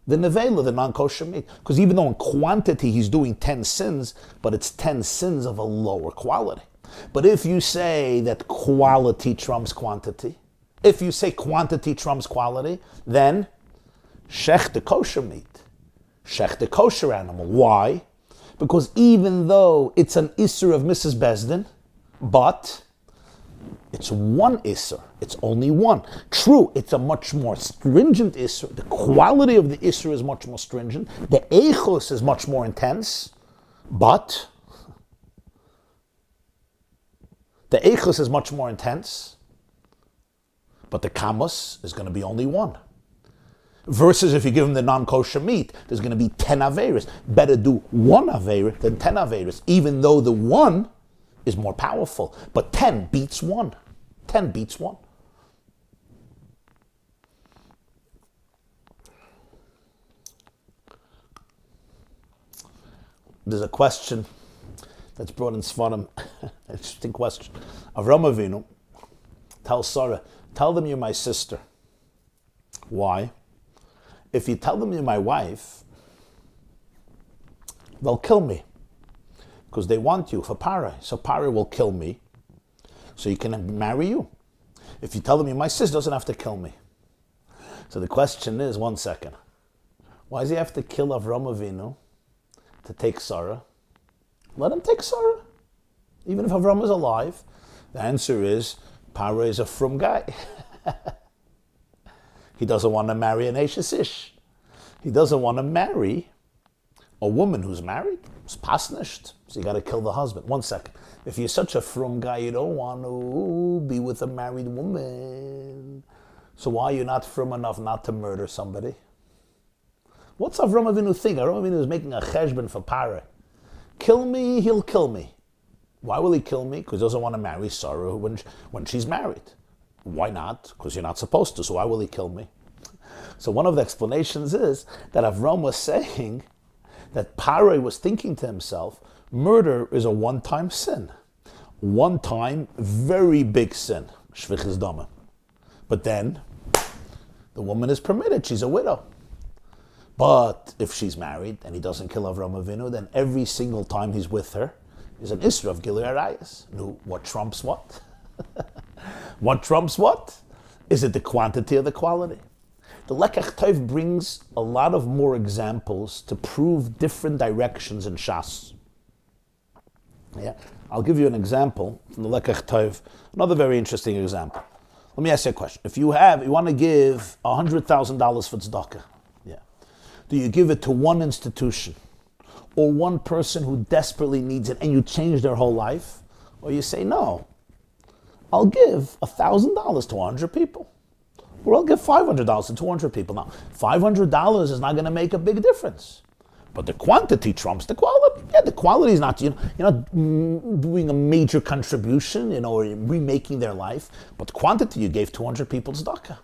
the nevela, the non-kosher meat. Because even though in quantity he's doing 10 sins, but it's 10 sins of a lower quality. But if you say that quality trumps quantity, if you say quantity trumps quality, then shech the kosher meat, shech the kosher animal. Why? Because even though it's an isser of Mrs. Besdin, but it's one isser. It's only one. True, it's a much more stringent isser. The quality of the isser is much more stringent. The eichos is much more intense, but the eichos is much more intense, but the kamos is going to be only one. Versus if you give him the non-kosher meat, there's going to be 10 averis. Better do one averis than 10 averis, even though the one is more powerful. But 10 beats one. 10 beats one. There's a question that's brought in Sfarim. Interesting question. Avram Avinu tells Sarah, tell them you're my sister. Why? If you tell them you're my wife, they'll kill me. Because they want you for Parah. So Parah will kill me, so he can marry you. If you tell them you're my sister, doesn't have to kill me. So the question is, 1 second. Why does he have to kill Avram Avinu to take Sarah? Let him take Sarah. Even if Avram is alive. The answer is, Parah is a frum guy. He doesn't want to marry an Eshes Ish. He doesn't want to marry a woman who's married. It's pasnished. So you got to kill the husband. 1 second. If you're such a frum guy, you don't want to be with a married woman. So why are you not frum enough not to murder somebody? What's Avram Avinu think? Avram Avinu is making a cheshbon for Parah. Kill me, he'll kill me. Why will he kill me? Because he doesn't want to marry Sarah when she's married. Why not? Because you're not supposed to, so why will he kill me? So one of the explanations is that Avram was saying that Parah was thinking to himself, murder is a one-time sin. One-time, very big sin. Shvichas dama. But then, the woman is permitted, she's a widow. But if she's married and he doesn't kill Avram Avinu, then every single time he's with her is an Isra of Gilui Arayos. No, what trumps what? What trumps what? Is it the quantity or the quality? The Lekach Tov brings a lot of more examples to prove different directions in Shas. Yeah, I'll give you an example from the Lekach Tov, another very interesting example. Let me ask you a question. If you want to give $100,000 for tzedakah, yeah, do you give it to one institution or one person who desperately needs it and you change their whole life? Or you say, no, I'll give $1,000 to 100 people. Or I'll give $500 to 200 people. Now, $500 is not going to make a big difference. But the quantity trumps the quality. Yeah, the quality is not, you're not doing a major contribution, or remaking their life. But the quantity, you gave 200 people tzedakah.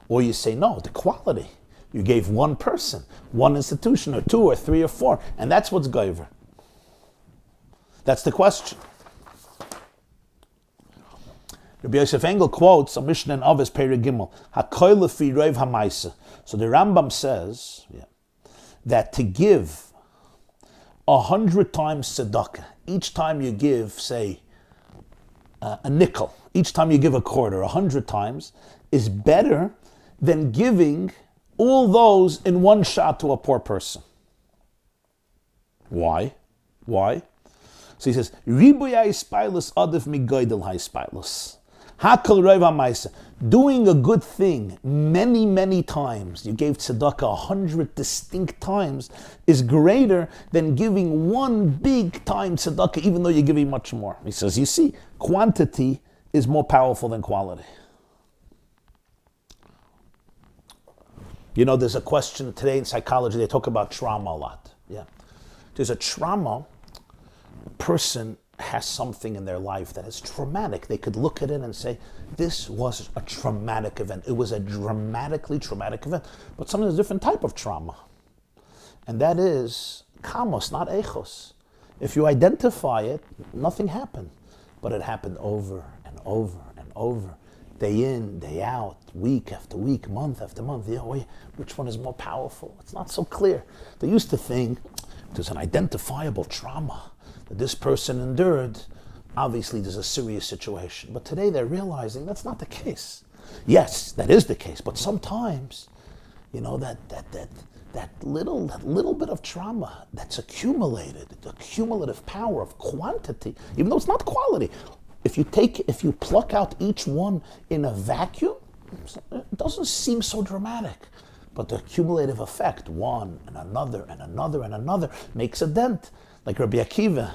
Or you say, no, the quality. You gave one person, one institution, or two, or three, or four. And that's what's goiver. That's the question. Rabbi Yosef Engel quotes a Mishnah in Avos Perek Gimel, HaKoil Lefi Roiv HaMaisa. So the Rambam says that to give 100 times tzedakah, each time you give, say, a nickel, each time you give a quarter, 100 times, is better than giving all those in one shot to a poor person. Why? Why? So he says, Ribuy ha'ispailus adif migoydel ha'ispailus. Hakol roiv ha'maisa. Doing a good thing many, many times, you gave tzedakah 100 distinct times, is greater than giving one big time tzedakah, even though you're giving much more. He says, you see, quantity is more powerful than quality. There's a question today in psychology, they talk about trauma a lot. Yeah. There's a trauma, a person has something in their life that is traumatic. They could look at it and say, this was a traumatic event. It was a dramatically traumatic event. But sometimes a different type of trauma. And that is kamos, not echos. If you identify it, nothing happened. But it happened over and over and over. day in, day out, week after week, month after month. Which one is more powerful? It's not so clear. They used to think there's an identifiable trauma that this person endured. Obviously, there's a serious situation. But today they're realizing that's not the case. Yes, that is the case. But sometimes, that little bit of trauma that's accumulated, the cumulative power of quantity, even though it's not quality. If you pluck out each one in a vacuum, it doesn't seem so dramatic. But the cumulative effect, one and another and another and another, makes a dent. Like Rabbi Akiva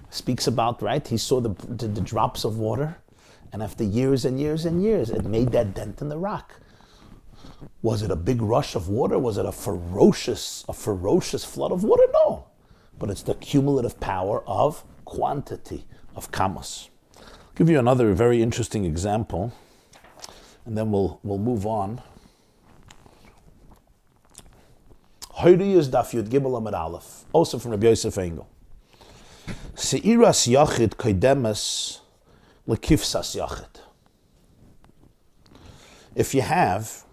speaks about, right? He saw the drops of water, and after years and years and years, it made that dent in the rock. Was it a big rush of water? Was it a ferocious flood of water? No. But it's the cumulative power of quantity, of kamos. I'll give you another very interesting example, and then we'll move on. Hoyri is Daf Yud Gimel Amud Aleph, also from Rabbi Yosef Engel. Seiras Yachid Koidemes Lekifsas Yachid. If you have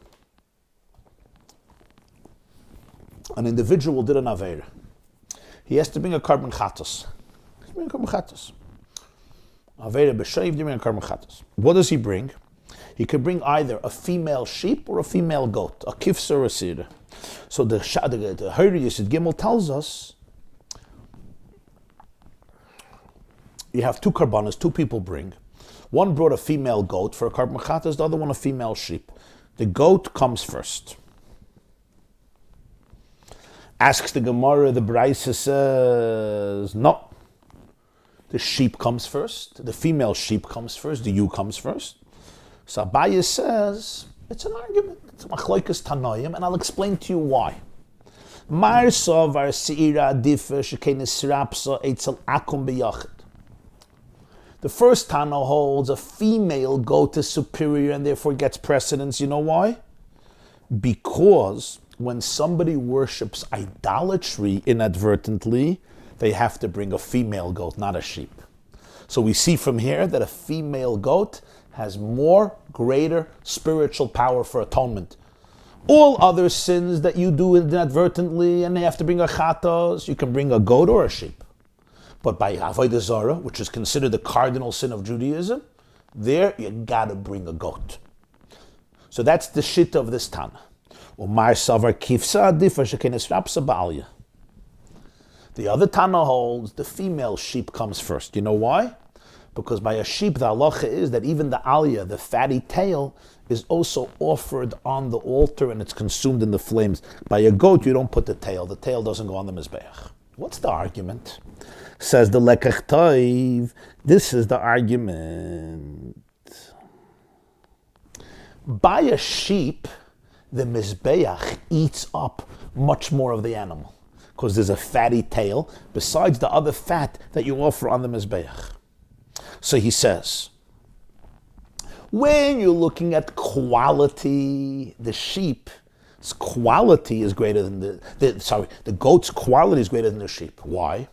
an individual did an Aveira, he has to bring a carbon chatos. Aveira b'sheiv, bring a carbon chatos. What does he bring? He could bring either a female sheep or a female goat, a kifsa or a sira. So the Hoyri Yisud Gimel tells us you have two karbanas, two people bring. One brought a female goat for a carbon chatas, the other one a female sheep. The goat comes first. Asks the Gemarah, the Braisa says, no. The sheep comes first, the female sheep comes first, the ewe comes first. So Abaye says, it's an argument. It's machloikas tanoim, and I'll explain to you why. Mar sovar seira adifa shekenis rapsa eitzel akum b'yachid. The first Tana holds a female goat is superior and therefore gets precedence. You know why? Because when somebody worships idolatry inadvertently, they have to bring a female goat, not a sheep. So we see from here that a female goat has more greater spiritual power for atonement. All other sins that you do inadvertently and they have to bring a chatos, you can bring a goat or a sheep. But by Avodah Zarah, which is considered the cardinal sin of Judaism, there you gotta bring a goat. So that's the shit of this Tana. The other Tana holds the female sheep comes first. You know why? Because by a sheep, the halacha is that even the aliyah, the fatty tail, is also offered on the altar and it's consumed in the flames. By a goat, you don't put the tail. The tail doesn't go on the mizbeach. What's the argument? Says the Lekach Toiv. This is the argument. By a sheep, the mizbeach eats up much more of the animal because there's a fatty tail besides the other fat that you offer on the mizbeach. So he says, when you're looking at quality, the sheep's quality is greater than the goat's quality is greater than the sheep. Why?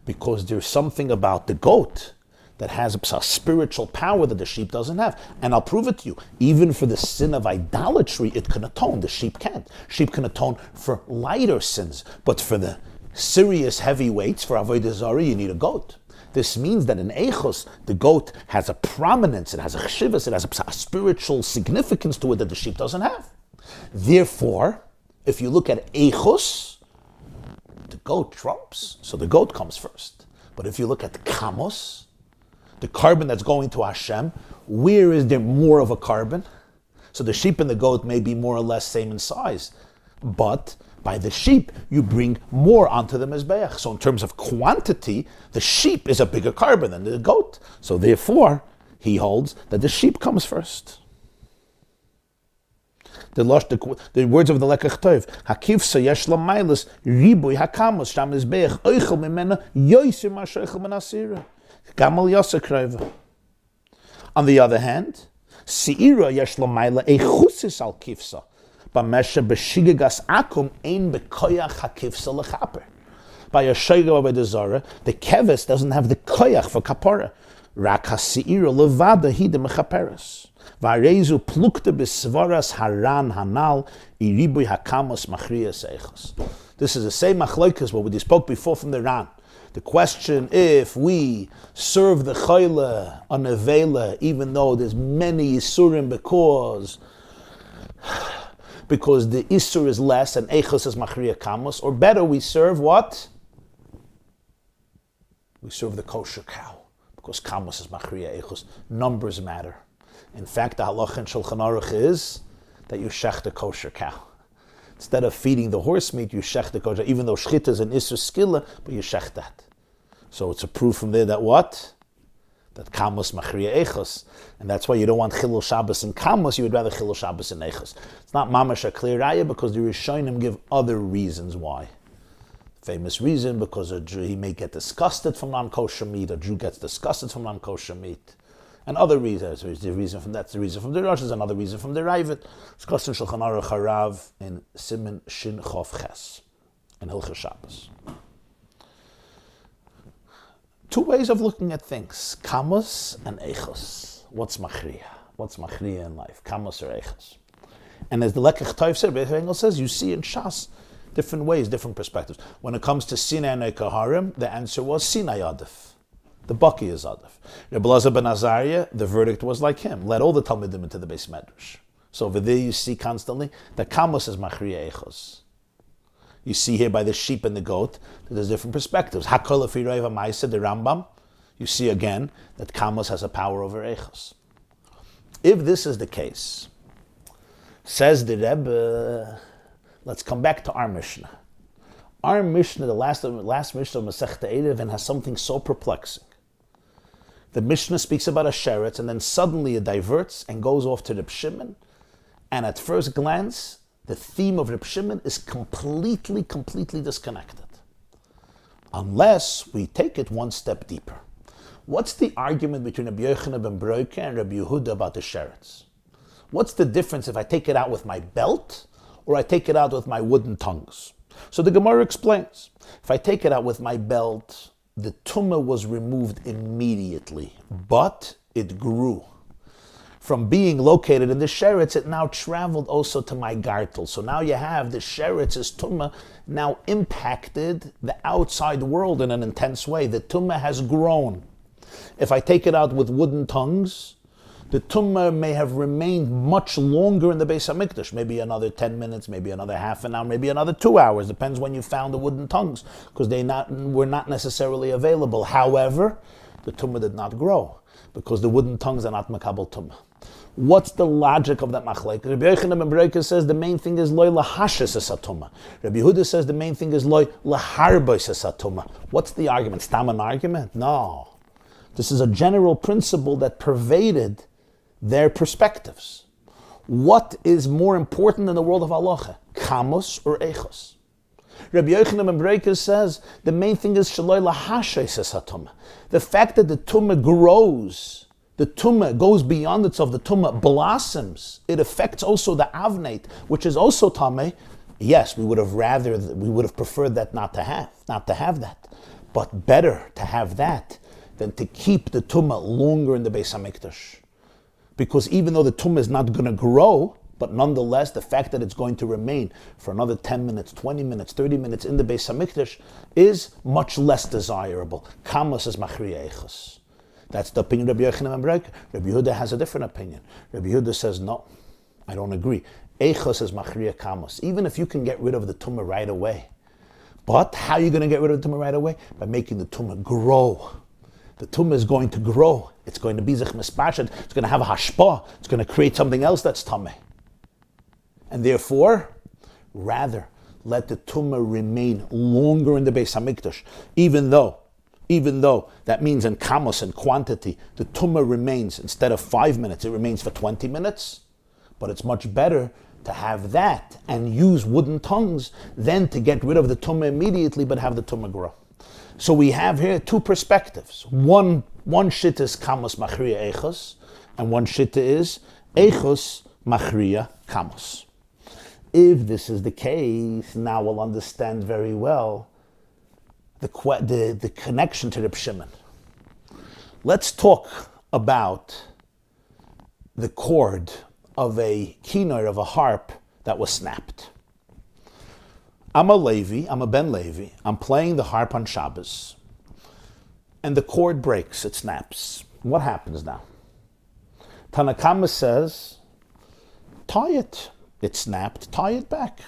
Because there's something about the goat that has a spiritual power that the sheep doesn't have. And I'll prove it to you. Even for the sin of idolatry, it can atone. The sheep can't. Sheep can atone for lighter sins. But for the serious heavyweights, for Avodah Zarah, you need a goat. This means that in Eichos, the goat has a prominence, it has a chshivas, it has a spiritual significance to it that the sheep doesn't have. Therefore, if you look at Eichos, the goat trumps, so the goat comes first. But if you look at Kamos, the carbon that's going to Hashem, where is there more of a carbon? So the sheep and the goat may be more or less same in size, but by the sheep, you bring more onto the mizbeach. So in terms of quantity, the sheep is a bigger carbon than the goat. So therefore, he holds that the sheep comes first. The words of the Lekach Tov, Hakivsa yesh lamaylis ribuy hakamos sham mizbeach oichel mimena yoyser mashoichel menasira gamal yasa kreva. On the other hand, seira yesh lamayla echusis al kivsa. By a shayga of the Zara, the keves doesn't have the koyach for kapara. Rak hasi'ira levada hi de mechaperes. V'arezu plukta b'svaras haran hanal iribui hakamos machriyas eichos. This is the same machlokas what we spoke before from the Ran. The question, if we serve the chayla on a vela, even though there's many isurim because the isur is less and eichos is machriya kamos, or better, we serve what? We serve the kosher cow, because kamos is machriya eichos. Numbers matter. In fact, the halacha in Shulchan Aruch is that you shech the kosher cow. Instead of feeding the horse meat, you shech the kosher, even though shchita is an isur skilla, but you shech that. So it's a proof from there that what? That kamos machriya eichos. And that's why you don't want chilul Shabbos in kamos, you would rather chilul Shabbos in eichos. It's not mamash a clear raya because the Rishonim give other reasons why. Famous reason, because a Jew, he may get disgusted from non-kosher meat, a Jew gets disgusted from non-kosher meat. And other reasons, there's the reason from that, the reason from the Rosh, there's another reason from the Eurivin. It's discussed in Shulchan Aruch Harav in Siman Shin Chof Ches, in Hilchos Shabbos. Two ways of looking at things, kamos and eichos. What's machriya? What's machriya in life, kamos or eichos? And as the Lekech Toiv said, Rabbi Engel says, you see in Shas, different ways, different perspectives. When it comes to Sinai and Kaharim, the answer was Sinai Adif. The Baki is Adif. Rabbi Elazar ben Azariah, the verdict was like him. Let all the Talmidim into the Beis Medrash. So over there you see constantly that kamos is machriya eichos. You see here by the sheep and the goat that there's different perspectives. Hakol afi reiva ma'aseh, the Rambam. You see again that kamos has a power over eichos. If this is the case, says the Rebbe, let's come back to our Mishnah. Our Mishnah, the last Mishnah of Mesechta Eurivin, has something so perplexing. The Mishnah speaks about a sheretz, and then suddenly it diverts and goes off to Reb Shimon, and at first glance, the theme of Reb Shimon is completely disconnected. Unless we take it one step deeper. What's the argument between Rabbi Yochanan ben Broike and Rabbi Yehuda about the sheretz? What's the difference if I take it out with my belt or I take it out with my wooden tongues? So the Gemarah explains, if I take it out with my belt, the tumah was removed immediately, but it grew. From being located in the sheretz, it now traveled also to my gartel. So now you have the sheretz's tumah now impacted the outside world in an intense way. The tumah has grown. If I take it out with wooden tongues, the tumah may have remained much longer in the Beis HaMikdash, maybe another 10 minutes, maybe another half an hour, maybe another 2 hours, depends when you found the wooden tongues, because they were not necessarily available. However, the tumah did not grow, because the wooden tongues are not makabel tumah. What's the logic of that machlek? Rabbi Yochanan ben Broike says the main thing is loy lahashes es hatuma. Rabbi Yehuda says the main thing is loy laharbos es hatuma. What's the argument? Stam an argument? No. This is a general principle that pervaded their perspectives. What is more important in the world of halacha? Kamos or eichos? Rabbi Yochanan ben Broike says the main thing is shaloi lahashes es hatuma. The fact that the tumah grows, the tumah goes beyond itself, the tumah blossoms, it affects also the avneit, which is also tameh. Yes, we would have preferred that not to have that. But better to have that than to keep the tumah longer in the Beis HaMikdash. Because even though the tumah is not going to grow, but nonetheless, the fact that it's going to remain for another 10 minutes, 20 minutes, 30 minutes in the Beis HaMikdash is much less desirable. Kamos is machriya eichos. That's the opinion of Rabbi Yochanan ben Broike. Rabbi Yehuda has a different opinion. Rabbi Yehuda says, no, I don't agree. Eichos is machriya kamos. Even if you can get rid of the tumah right away. But how are you going to get rid of the tumah right away? By making the tumah grow. The tumah is going to grow. It's going to be zich mispashet. It's going to have a hashpah. It's going to create something else that's tameh. And therefore, rather let the tumah remain longer in the Beis HaMikdash, even though that means in kamos and quantity, the tumah remains, instead of 5 minutes, it remains for 20 minutes. But it's much better to have that and use wooden tongues than to get rid of the tumah immediately but have the tumah grow. So we have here two perspectives. One shitta is kamos machriya eichos, and one shitta is eichos machriya kamos. If this is the case, now we'll understand very well the connection to Reb Shimon. Let's talk about the cord of a kinnor, of a harp, that was snapped. I'm a Levi, I'm a Ben Levi, I'm playing the harp on Shabbos, and the cord breaks, it snaps. What happens now? Tanakama says, tie it. It snapped, tie it back.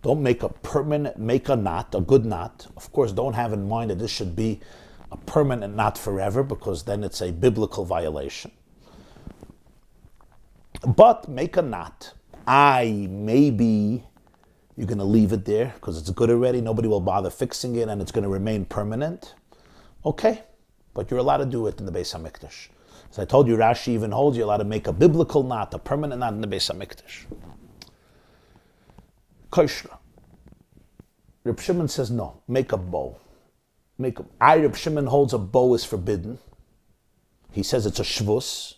Don't make a knot, a good knot. Of course, don't have in mind that this should be a permanent knot forever, because then it's a biblical violation. But make a knot. Maybe you're going to leave it there because it's good already. Nobody will bother fixing it and it's going to remain permanent. Okay, but you're allowed to do it in the Beis HaMikdash. As I told you, Rashi even holds you're allowed to make a biblical knot, a permanent knot in the Beis HaMikdash. Koshra. Reb Shimon says no, make a bow. Reb Shimon holds a bow is forbidden. He says it's a shvus.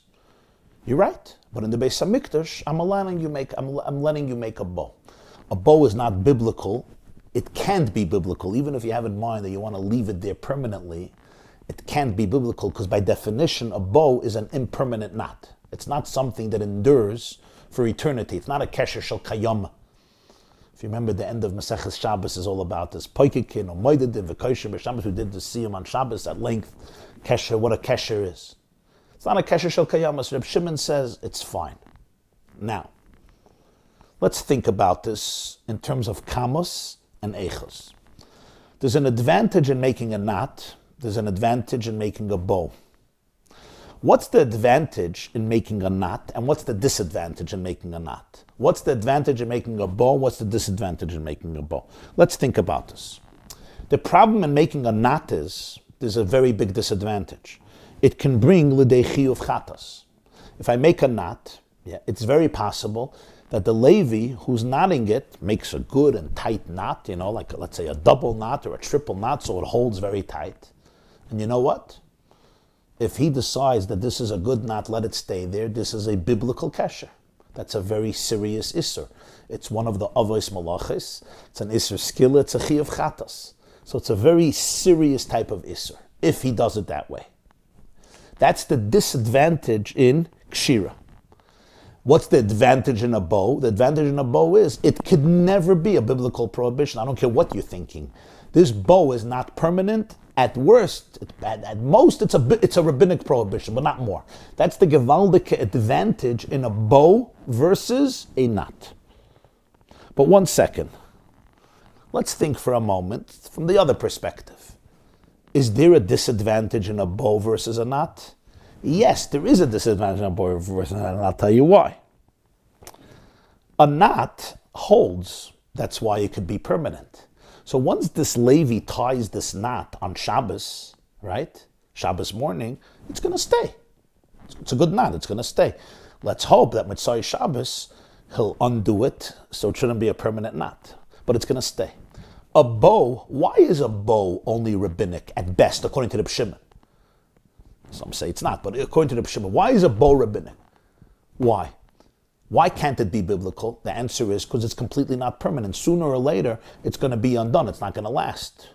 You're right, but in the Beis HaMikdash, I'm letting you make a bow. A bow is not biblical. It can't be biblical, even if you have in mind that you want to leave it there permanently. It can't be biblical because by definition, a bow is an impermanent knot. It's not something that endures for eternity. It's not a kesher shel kayama. If you remember, the end of Mesechta Shabbos is all about this. Poikekin or moededin v'koshim b'Shabbos. We did the siyum on Shabbos at length. Kesher, what a kesher is. It's not a kesher shel kayama. So Reb Shimon says it's fine. Now, let's think about this in terms of kamos and eichos. There's an advantage in making a knot. There's an advantage in making a bow. What's the advantage in making a knot, and what's the disadvantage in making a knot? What's the advantage in making a bow? What's the disadvantage in making a bow? Let's think about this. The problem in making a knot is there's a very big disadvantage. It can bring l'dei chiyuv chatas. If I make a knot, it's very possible that the Levi who's knotting it makes a good and tight knot, like let's say a double knot or a triple knot, so it holds very tight. And you know what? If he decides that this is a good knot, let it stay there. This is a biblical kesher. That's a very serious isser. It's one of the avos malachis. It's an isser skilla. It's a chiyuv chatas. So it's a very serious type of isser, if he does it that way. That's the disadvantage in kshira. What's the advantage in a bow? The advantage in a bow is it could never be a biblical prohibition. I don't care what you're thinking. This bow is not permanent. At worst, at most, it's a rabbinic prohibition, but not more. That's the gewaldige advantage in a bow versus a knot. But 1 second. Let's think for a moment from the other perspective. Is there a disadvantage in a bow versus a knot? Yes, there is a disadvantage in a bow versus a knot, and I'll tell you why. A knot holds. That's why it could be permanent. So once this Levi ties this knot on Shabbos, right? Shabbos morning, it's going to stay. It's a good knot. It's going to stay. Let's hope that Mitzvah Shabbos, he'll undo it, so it shouldn't be a permanent knot. But it's going to stay. A bow, why is a bow only rabbinic at best, according to the Shimon? Some say it's not, but according to the Shimon, why is a bow rabbinic? Why? Why can't it be biblical? The answer is because it's completely not permanent. Sooner or later, it's going to be undone. It's not going to last.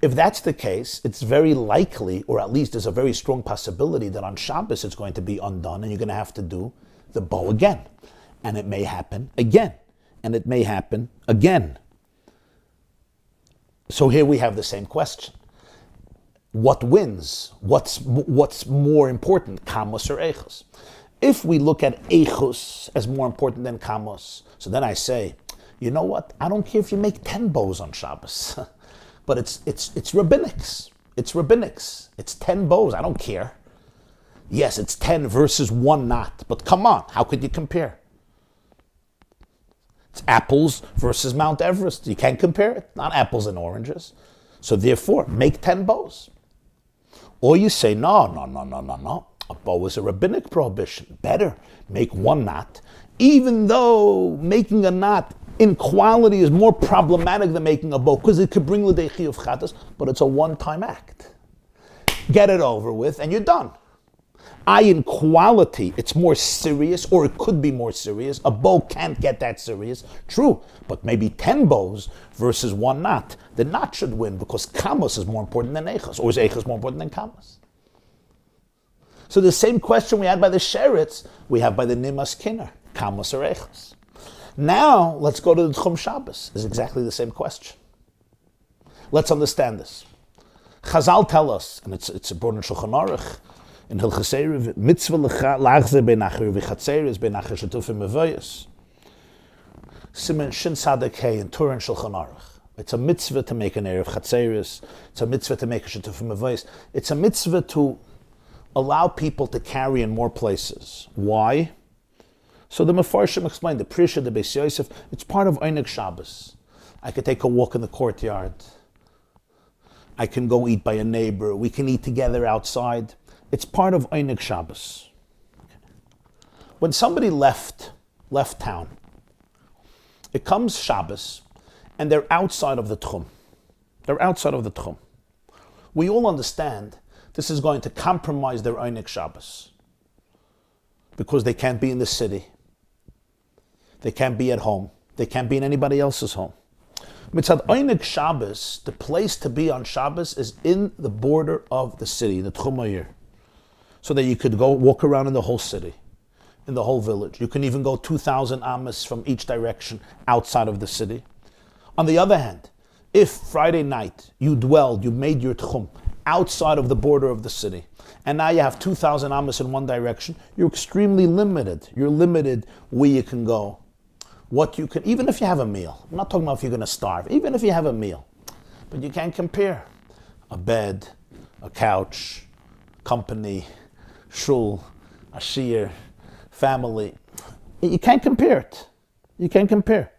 If that's the case, it's very likely, or at least there's a very strong possibility that on Shabbos it's going to be undone and you're going to have to do the bow again. And it may happen again. And it may happen again. So here we have the same question. What wins? What's more important, kamos or eichos? If we look at eichos as more important than kamos, so then I say, you know what? I don't care if you make 10 bows on Shabbos, but it's rabbinics. It's rabbinics. It's 10 bows. I don't care. Yes, it's 10 versus 1 knot, but come on, how could you compare? It's apples versus Mount Everest. You can't compare it. Not apples and oranges. So therefore, make 10 bows. Or you say, no. A bow is a rabbinic prohibition. Better make 1 knot, even though making a knot in quality is more problematic than making a bow, because it could bring l'dei chiyuv chatas, but it's a one-time act. Get it over with, and you're done. In quality, it's more serious, or it could be more serious. A bow can't get that serious. True, but maybe 10 bows versus one knot. The knot should win because kamos is more important than eichos, or is eichos more important than kamos? So the same question we had by the sheretz, we have by the nimas kinner, kamos or eichos. Now, let's go to the Tchum Shabbos. It's exactly the same question. Let's understand this. Chazal tell us, and it's brought in Shulchan Aruch, in Hilchos Eurivin, mitzvah lachze beinacher v'chatzeres beinacher shetufim mevoyos. Simen Shin Sadek Hey in Torah and Shulchan Aruch. It's a mitzvah to make an erev chatzeres. It's a mitzvah to make a shetufim mevoyos. It's a mitzvah to allow people to carry in more places. Why? So the Mefarshim explained the Prisha, the Beis Yosef. It's part of Einig Shabbos. I could take a walk in the courtyard. I can go eat by a neighbor. We can eat together outside. It's part of Einig Shabbos. When somebody left town, it comes Shabbos, and they're outside of the Tchum. They're outside of the Tchum. We all understand this is going to compromise their Einig Shabbos because they can't be in the city. They can't be at home. They can't be in anybody else's home. Mitzad Einig Shabbos, the place to be on Shabbos is in the border of the city, the Tchum Ha'ir, so that you could go walk around in the whole city, in the whole village. You can even go 2,000 amas from each direction outside of the city. On the other hand, if Friday night you made your Tchum outside of the border of the city, and now you have 2,000 amas in one direction, you're extremely limited. You're limited where you can go, what you can, even if you have a meal. I'm not talking about if you're going to starve, even if you have a meal. But you can't compare a bed, a couch, company, shul, a shir, family. You can't compare it. You can't compare.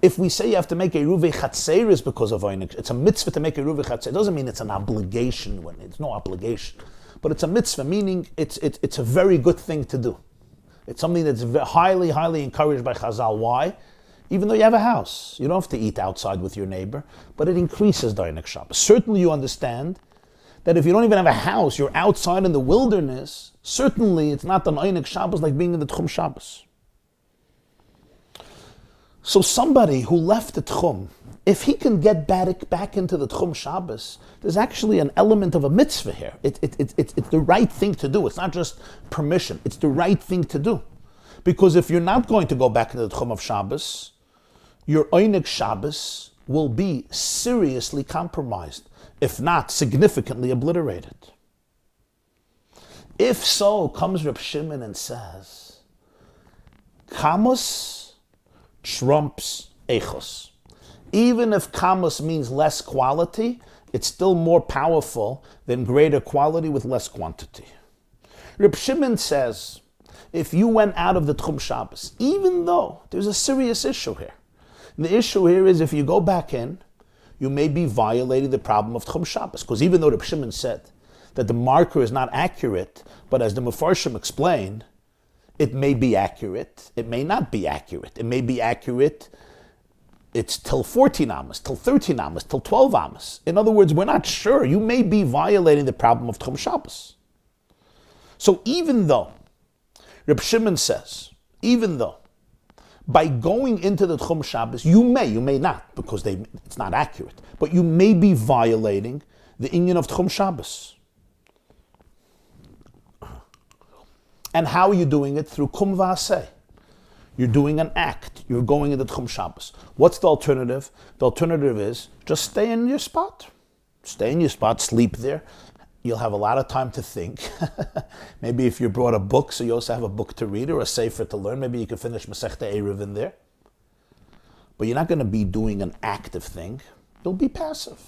If we say you have to make a Eurivin chatzeres because of Einig, it's a mitzvah to make a Eurivin chatzeres. It doesn't mean it's an obligation. It's no obligation. But it's a mitzvah, meaning it's a very good thing to do. It's something that's highly, highly encouraged by Chazal. Why? Even though you have a house, you don't have to eat outside with your neighbor, but it increases the Einig Shabbos. Certainly you understand that if you don't even have a house, you're outside in the wilderness, certainly it's not an Einig Shabbos like being in the Tchum Shabbos. So somebody who left the Tchum, if he can get back into the Tchum Shabbos, there's actually an element of a mitzvah here. It's the right thing to do. It's not just permission. It's the right thing to do. Because if you're not going to go back into the Tchum of Shabbos, your Einig Shabbos will be seriously compromised, if not significantly obliterated. If so, comes Reb Shimon and says, Kamos trumps Eichos. Even if Kamos means less quality, it's still more powerful than greater quality with less quantity. Reb Shimon says, if you went out of the Tchum Shabbos, even though there's a serious issue here, and the issue here is if you go back in, you may be violating the problem of Tchum Shabbos. Because even though Reb Shimon said that the marker is not accurate, but as the Mefarshim explained, it may be accurate, it may not be accurate. It may be accurate, it's till 14 amas, till 13 amas, till 12 amas. In other words, we're not sure. You may be violating the problem of Tchum Shabbos. So even though, Reb Shimon says, even though, by going into the Tchum Shabbos, you may not, because it's not accurate, but you may be violating the inyan of Tchum Shabbos. And how are you doing it? Through kum v'aseh. You're doing an act. You're going into Tchum Shabbos. What's the alternative? The alternative is just stay in your spot. Stay in your spot, sleep there. You'll have a lot of time to think. Maybe if you brought a book, so you also have a book to read or a sefer to learn, maybe you can finish Mesechta Eurivin there. But you're not going to be doing an active thing. You'll be passive.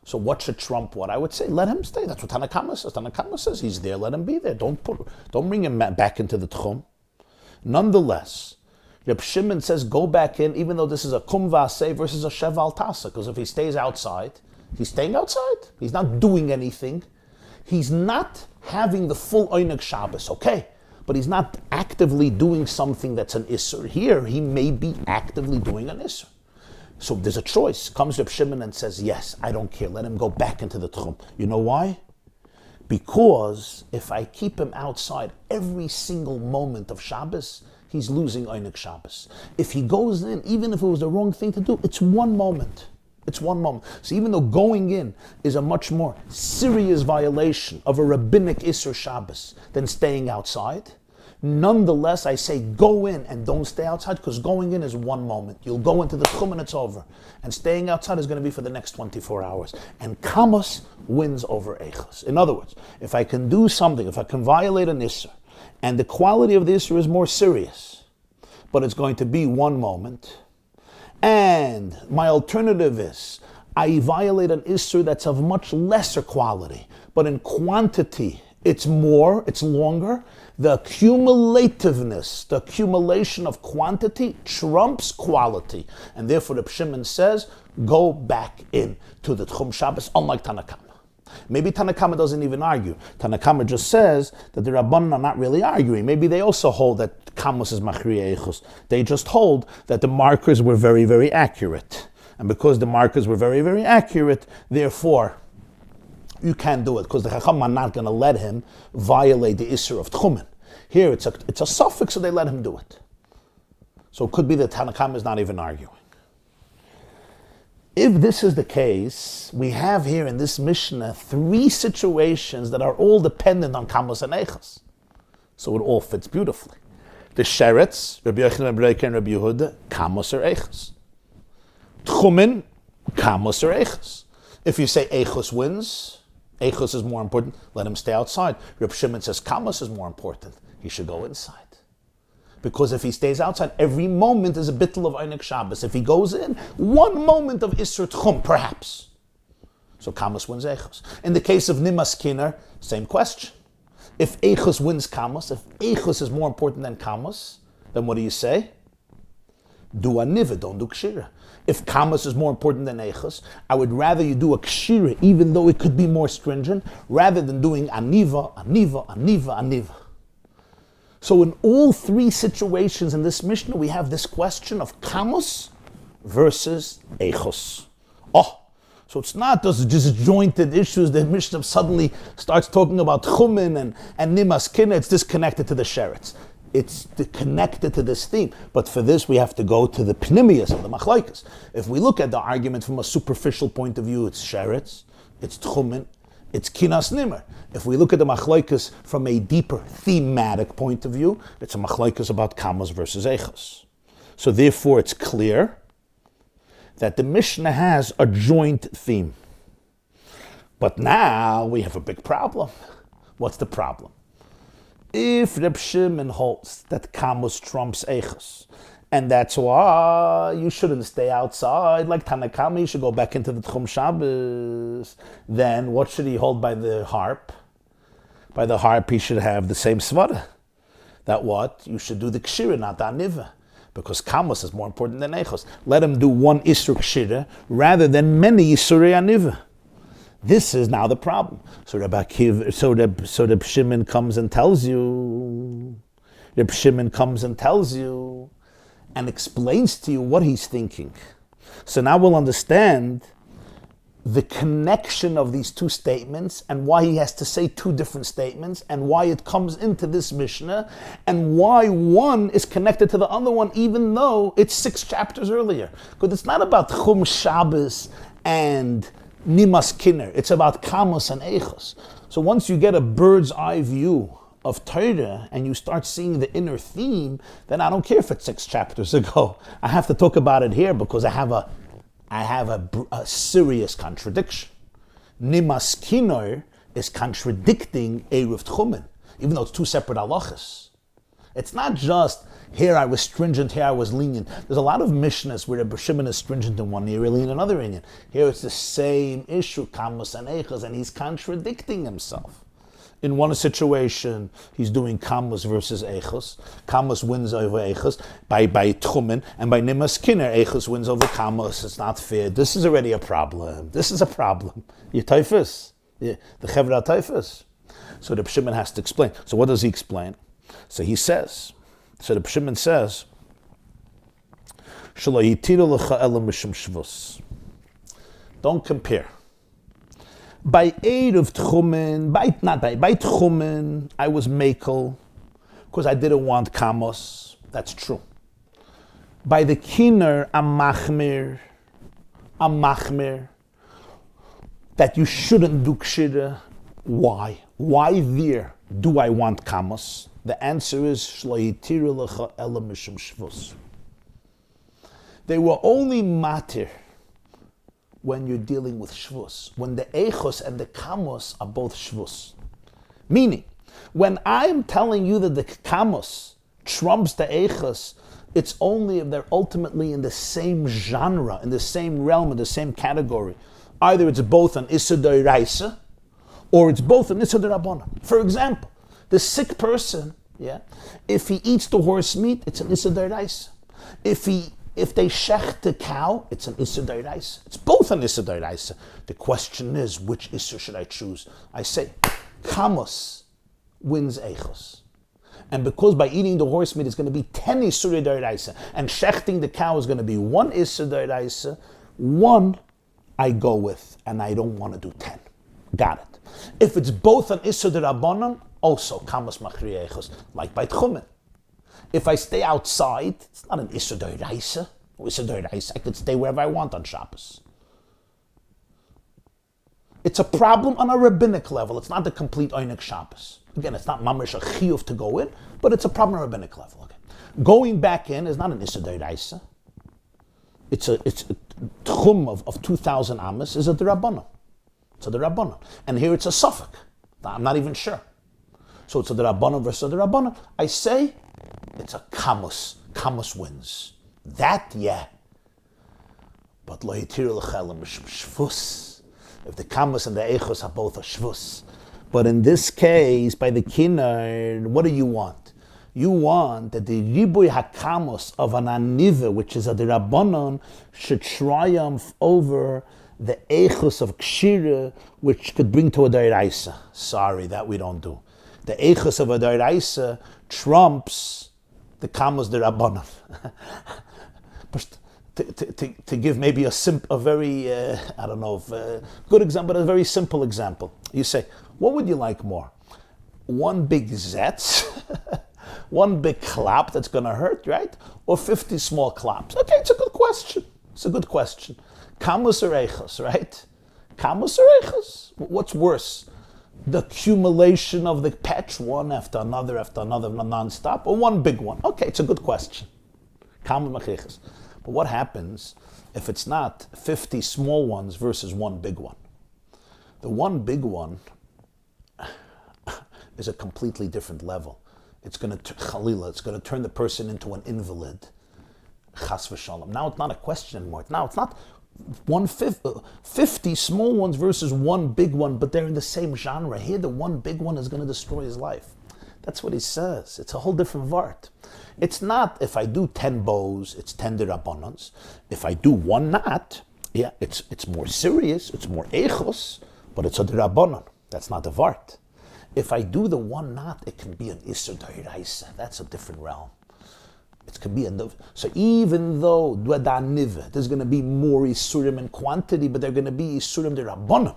So what should trump what? I would say let him stay. That's what Tanakama says. Tanakama says he's there, let him be there. Don't bring him back into the Tchum. Nonetheless, Reb Shimon says go back in, even though this is a kum v'aseh versus a sheval tasa, because if he stays outside, he's staying outside. He's not doing anything. He's not having the full Einig Shabbos, okay? But he's not actively doing something that's an Isser. Here, he may be actively doing an Isser. So there's a choice. Comes Reb Shimon and says, yes, I don't care. Let him go back into the Tchum. You know why? Because if I keep him outside every single moment of Shabbos, he's losing Einik Shabbos. If he goes in, even if it was the wrong thing to do, it's one moment. It's one moment. So even though going in is a much more serious violation of a rabbinic Isser Shabbos than staying outside, nonetheless, I say go in and don't stay outside, because going in is one moment. You'll go into the Tchum and it's over. And staying outside is going to be for the next 24 hours. And Kamos wins over Eichos. In other words, if I can do something, if I can violate an Isser, and the quality of the Isser is more serious, but it's going to be one moment, and my alternative is I violate an Isser that's of much lesser quality, but in quantity it's more, it's longer, the accumulativeness, the accumulation of quantity trumps quality. And therefore the Shimon says, go back in to the Tchum Shabbos, unlike Tanakama. Maybe Tanakama doesn't even argue. Tanakama just says that the Rabbanan are not really arguing. Maybe they also hold that Kamos is Machriya Eichos. They just hold that the markers were very, very accurate. And because the markers were very, very accurate, therefore, you can't do it, because the Chacham are not going to let him violate the Isser of Tchumen. Here it's a suffix, so they let him do it. So it could be that Tanakama is not even arguing. If this is the case, we have here in this Mishnah 3 situations that are all dependent on Kamos and Eichos. So it all fits beautifully. The Sheretz, Rabbi Yochanan ben Reika and Rabbi Yehuda, Kamos or Eichos. Tchumen, Kamos or Eichos. If you say Eichos wins, Eichos is more important, let him stay outside. Reb Shimon says Kamos is more important, he should go inside. Because if he stays outside, every moment is a bittul of Einik Shabbos. If he goes in, one moment of Isser Tchum, perhaps. So Kamos wins Eichos. In the case of Nimas Kinder, same question. If Eichos wins Kamos, if Eichos is more important than Kamos, then what do you say? Do Aniva, don't do Kshira. If Kamos is more important than Eichos, I would rather you do a Kshira, even though it could be more stringent, rather than doing Aniva, Aniva, Aniva, Aniva. So in all 3 situations in this Mishnah, we have this question of Kamos versus Eichos. So it's not those disjointed issues that Mishnah suddenly starts talking about Chumin and Nimas Kina. It's disconnected to the Sheretz. It's connected to this theme. But for this, we have to go to the Pnimius of the Machlaikas. If we look at the argument from a superficial point of view, it's Sheretz, it's Chumin, it's Kinas Nimmer. If we look at the Machlaikas from a deeper thematic point of view, it's a Machlaikas about Kamos versus Eichos. So therefore, it's clear that the Mishnah has a joint theme. But now we have a big problem. What's the problem? If Reb Shimon holds that Kamos trumps Eichos, and that's why you shouldn't stay outside, like Tanakama, you should go back into the Tchum Shabbos, then what should he hold by the harp? By the harp, he should have the same svara. That what? You should do the Kshira, not the Aniva. Because Kamos is more important than Eichos. Let him do one Isur Kshira rather than many Isurei Aniva. This is now the problem. So Reb Shimon comes and tells you, and explains to you what he's thinking. So now we'll understand the connection of these 2 statements and why he has to say 2 different statements and why it comes into this Mishnah and why one is connected to the other one even though it's 6 chapters earlier. Because it's not about Chum Shabbos and Nimas Kinner. It's about Kamos and Eichos. So once you get a bird's eye view of Torah and you start seeing the inner theme, then I don't care if it's 6 chapters ago. I have to talk about it here because I have a serious contradiction. Nimas Kinner is contradicting Eruv Tchumen, even though it's 2 separate halachas. It's not just here I was stringent, here I was lenient. There's a lot of Mishnahs where Rebbe Shimon is stringent in one area, in another area. Here it's the same issue, Kamos and Eichos, and he's contradicting himself. In one situation, he's doing Kamos versus Eichos. Kamos wins over Eichos by Tchumen, and by Nimas Kinner, Eichos wins over Kamos. It's not fair. This is already a problem. This is a problem. You're typhus. The Chevra typhus. So the Shimon has to explain. So what does he explain? So he says, the Shimon says, don't compare. By Eruv Tchumen, by Tchumen, I was Mekel, because I didn't want Kamos. That's true. By the Kinder, I'm Machmir, that you shouldn't do Kshira. Why? Why there do I want Kamos? The answer is, Shlo lecha ela mishum shvus. They were only matir when you're dealing with shvus, when the echos and the kamos are both shvus. Meaning, when I'm telling you that the kamos trumps the echos, it's only if they're ultimately in the same genre, in the same realm, in the same category. Either it's both an issa d'oraisa, or it's both an issa d'rabbanan. For example, the sick person, if he eats the horse meat, it's an issa d'oraisa. If they shech the cow, it's an Isser D'oraisa. It's both an Isser D'oraisa. The question is, which Isser should I choose? I say, Kamos wins Eichos. And because by eating the horse meat, it's going to be 10 Isser D'oraisa, and shechting the cow is going to be 1 Isser D'oraisa, 1 I go with, and I don't want to do 10. Got it. If it's both an Isser D'Rabbanan, also Kamos Machri Eichos, like by Tchumen. If I stay outside, it's not an Isser D'oraisa. I could stay wherever I want on Shabbos. It's a problem on a rabbinic level. It's not the complete Einik Shabbos. Again, it's not mamish a chiyuv to go in, but it's a problem on a rabbinic level. Okay. Going back in is not an Isser D'oraisa. It's a tchum of 2,000 amas is a D'Rabbanan. It's a D'Rabbanan. And here it's a suffix. I'm not even sure. So it's a D'Rabbanan versus a D'Rabbanan. I say, it's a Kamos. Kamos wins. That, yeah. But lo yitir l'chelem shvus. If the Kamos and the Echos are both a shvus. But in this case, by the Kinnard, what do you want? You want that the Ribuy HaKamos of an Aniva, which is a D'Rabbanan, should triumph over the Echos of Kshira, which could bring to a D'Oraisa. Sorry, that we don't do. The Echos of a D'Oraisa trumps the Kamos D'Rabbanan. To give maybe a very, good example, but a very simple example. You say, what would you like more? One big zetz, one big clap that's going to hurt, right? Or 50 small claps? Okay, it's a good question. Kamos or Echos, right? Kamos or Echos? What's worse? The accumulation of the patch, one after another, non-stop, or one big one? Okay, it's a good question. But what happens if it's not 50 small ones versus one big one? The one big one is a completely different level. It's going to turn the person into an invalid. Chas v'shalom. Now it's not a question anymore. Now it's not 50 small ones versus one big one, but they're in the same genre. Here, the one big one is going to destroy his life. That's what he says. It's a whole different vart. It's not if I do 10 bows, it's 10 derabbanans. If I do one knot, it's more serious, it's more echos, but it's a derabbanan. That's not the vart. If I do the one knot, it can be an isser d'oraisa. That's a different realm. It could be so even though there's going to be more isurim in quantity, but they're going to be isurim derabbanan.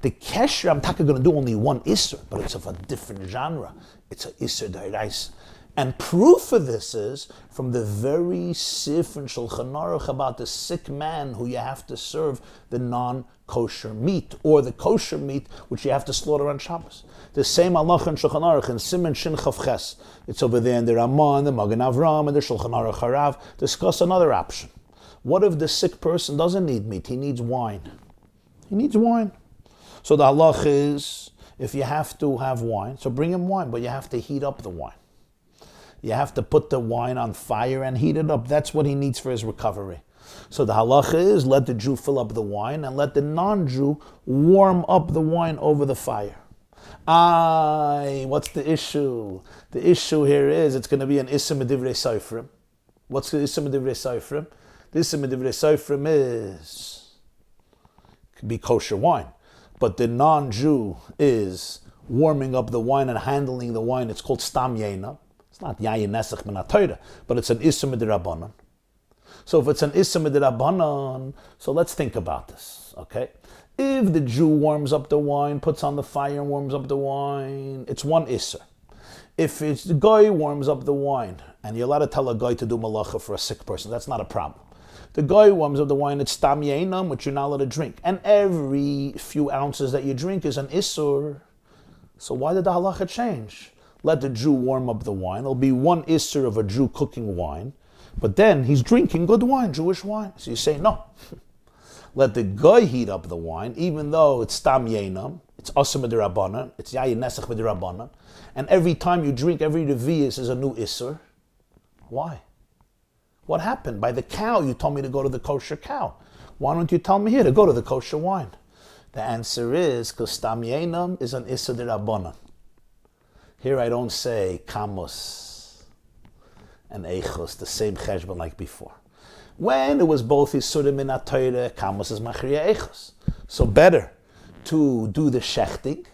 The kesher, I'm talking going to do only one isser, but it's of a different genre. It's an isser d'oraisa. And proof of this is from the very sif and Shulchan Aruch about the sick man who you have to serve the non-kosher meat, or the kosher meat which you have to slaughter on Shabbos. The same halacha in Shulchan Aruch in Siman Shin Chav Ches. It's over there in the Ramah, the Magen Avram, and the Shulchan Aruch Harav. Discuss another option. What if the sick person doesn't need meat? He needs wine. So the halacha is, if you have to have wine, so bring him wine, but you have to heat up the wine. You have to put the wine on fire and heat it up. That's what he needs for his recovery. So the halacha is, let the Jew fill up the wine and let the non-Jew warm up the wine over the fire. What's the issue? The issue here is it's going to be an Issa Medivrei Seifrim. What's the Issa Medivrei Seifrim? The Issa Medivrei Seifrim is, it could be kosher wine, but the non-Jew is warming up the wine and handling the wine. It's called Stam Yena. It's not Yayin Nesach Min HaTorah, but it's an Issa Midrabanan. So if it's an Issa Midrabanan, so let's think about this, okay? If the Jew warms up the wine, puts on the fire and warms up the wine, it's one Isser. If it's the guy warms up the wine, and you're allowed to tell a guy to do malacha for a sick person, that's not a problem. The guy warms up the wine, it's tam yeinam, which you're not allowed to drink. And every few ounces that you drink is an Isser. So why did the halacha change? Let the Jew warm up the wine. It'll be one Isser of a Jew cooking wine. But then he's drinking good wine, Jewish wine. So you say, no. Let the guy heat up the wine, even though it's tam yeinam, it's asur midrabanan, it's yayin nesach midrabanan, and every time you drink, every revius is a new isur. Why? What happened? By the cow, you told me to go to the kosher cow. Why don't you tell me here to go to the kosher wine? The answer is because tam yeinam is an isur derabanan. Here I don't say kamos and eichos, the same cheshbon like before. When it was both Isurim min HaTorah, Kamos is Machriya Eichos. So better to do the shechting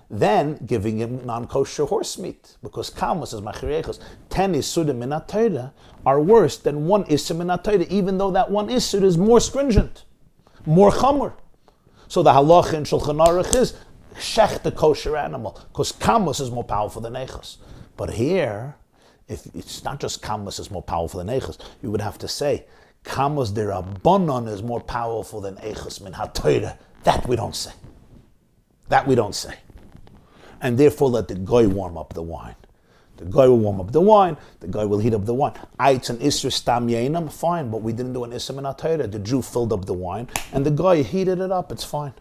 than giving him non-kosher horse meat, because Kamos is Machriya Eichos. 10 Isurim min HaTorah are worse than one Isur min HaTorah, even though that one Isur is more stringent, more chamor. So the halacha in Shulchan Aruch is shech the kosher animal, because Kamos is more powerful than Eichos. But here, if it's not just Kamos is more powerful than Eichos, you would have to say, Kamos derabanan is more powerful than Eichos min HaTorah. That we don't say. That we don't say. And therefore let the guy warm up the wine. The guy will warm up the wine, the guy will heat up the wine. It's an Isser stam yeinam, fine, but we didn't do an Isser min HaTorah. The Jew filled up the wine, and the guy heated it up, it's fine.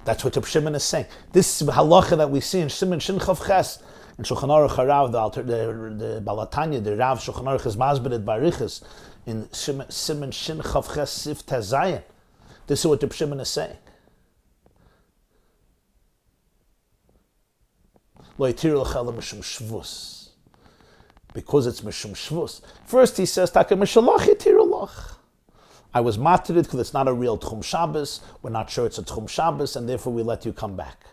That's what Reb Shimon is saying. This halacha that we see in Siman Shin Chav Ches, in Shulchan Aruch Harav, the Balatanya, the Rav Shulchan Aruch is masbered barichas in Siman Shin Chav Ches Sif Tezayin. This is what Reb Shimon is saying. Lo yitiru l'chela mishum shvus, because it's mishum shvus. First he says, "Taka mishalach yitiru lach." I was matrid because it's not a real Tchum Shabbos. We're not sure it's a Tchum Shabbos, and therefore we let you come back.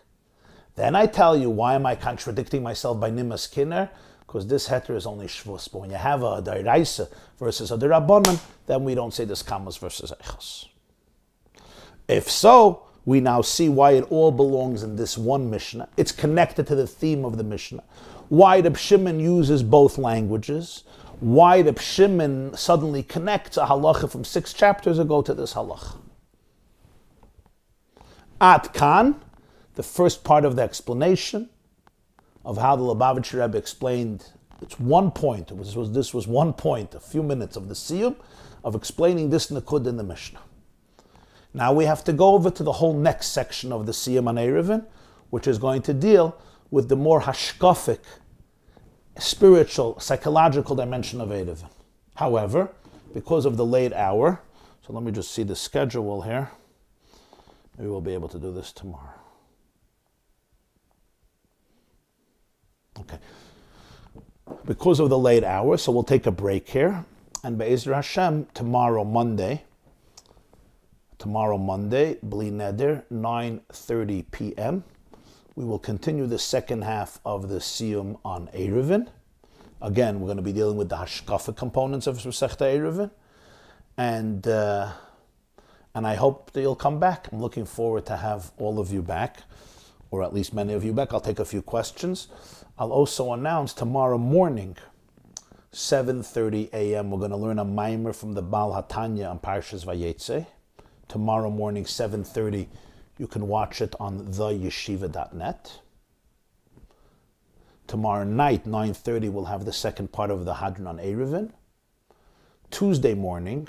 Then I tell you, why am I contradicting myself by Nimas Kinner? Because this heter is only Shvus. But when you have a Daraisa versus a Darabanan, then we don't say this Kamos versus Eichos. If so, we now see why it all belongs in this one Mishnah. It's connected to the theme of the Mishnah. Why Reb Shimon uses both languages. Why Reb Shimon suddenly connects a halacha from 6 chapters ago to this halacha. At Kan, the first part of the explanation of how the Lubavitcher Rebbe explained, it's one point, this was one point, a few minutes of the siyum, of explaining this Nakud in the Mishnah. Now we have to go over to the whole next section of the siyum on Eurivin, which is going to deal with the more hashkafic, spiritual, psychological dimension of Eurivin. However, because of the late hour, so let me just see the schedule here, maybe we'll be able to do this tomorrow. Okay. Because of the late hour, so we'll take a break here. And Be'ezra Hashem, tomorrow Monday, Bli Neder, 9:30 p.m., we will continue the second half of the siyum on Eurivin. Again, we're going to be dealing with the hashkafa components of Mesechta Eurivin. And I hope that you'll come back. I'm looking forward to have all of you back, or at least many of you back. I'll take a few questions. I'll also announce tomorrow morning, 7:30 a.m., we're going to learn a maimer from the Baal HaTanya on Parshas Vayetzei. Tomorrow morning, 7:30, you can watch it on theyeshiva.net. Tomorrow night, 9:30, we'll have the second part of the Hadran on Eurivin. Tuesday morning,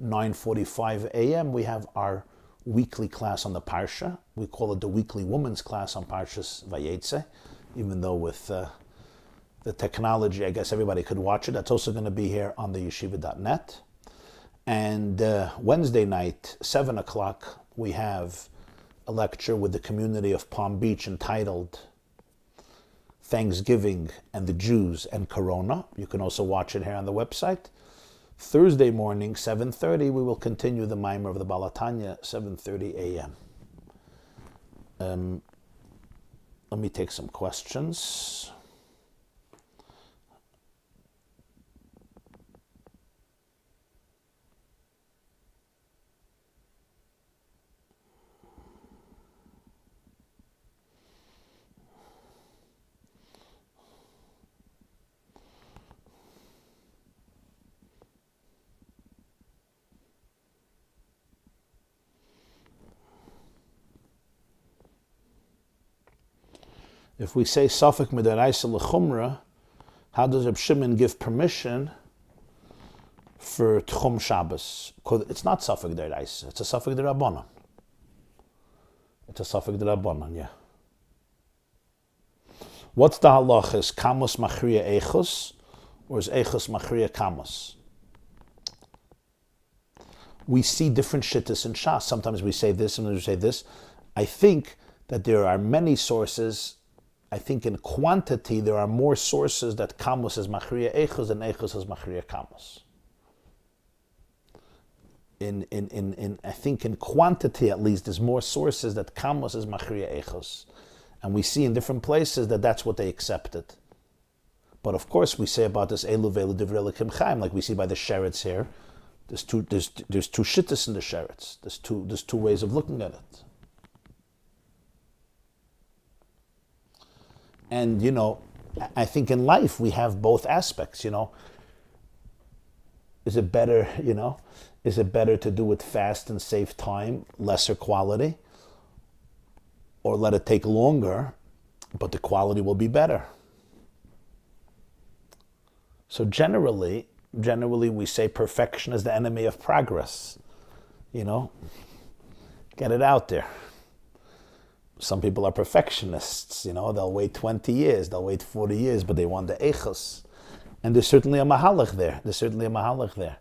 9:45 a.m., we have our weekly class on the Parsha. We call it the weekly women's class on Parshas Vayetzei, even though with the technology, I guess everybody could watch it. That's also going to be here on the yeshiva.net. And Wednesday night, 7 o'clock, we have a lecture with the community of Palm Beach entitled Thanksgiving and the Jews and Corona. You can also watch it here on the website. Thursday morning, 7:30, we will continue the Maimer of the Balatanya, 7:30 a.m. Let me take some questions. If we say Safek Midaraisa L'Chumra, how does Reb Shimon give permission for Tchum Shabbos? Because it's not Safek Deraisa, it's a Safek Derabanan. It's a Safek Derabanan, yeah. What's the halach? Is Kamos Machriya Eichos, or is Eichos Machriya Kamos? We see different shittas in Shas. Sometimes we say this, sometimes we say this. I think that there are many sources. I think in quantity there are more sources that Kamos is Machriya Eichos than Eichos is Machriya Kamos. I think in quantity at least, there's more sources that Kamos is Machriya Eichos. And we see in different places that that's what they accepted. But of course we say about this Elu Velu Divrei Elokim Chaim, like we see by the Sheretz here. There's two shittas in the Sheretz. There's two ways of looking at it. And I think in life we have both aspects. Is it better? Is it better to do it fast and save time, lesser quality, or let it take longer, but the quality will be better? So generally we say perfection is the enemy of progress. Get it out there. Some people are perfectionists, they'll wait 20 years, they'll wait 40 years, but they want the eichos. And there's certainly a mahalach there.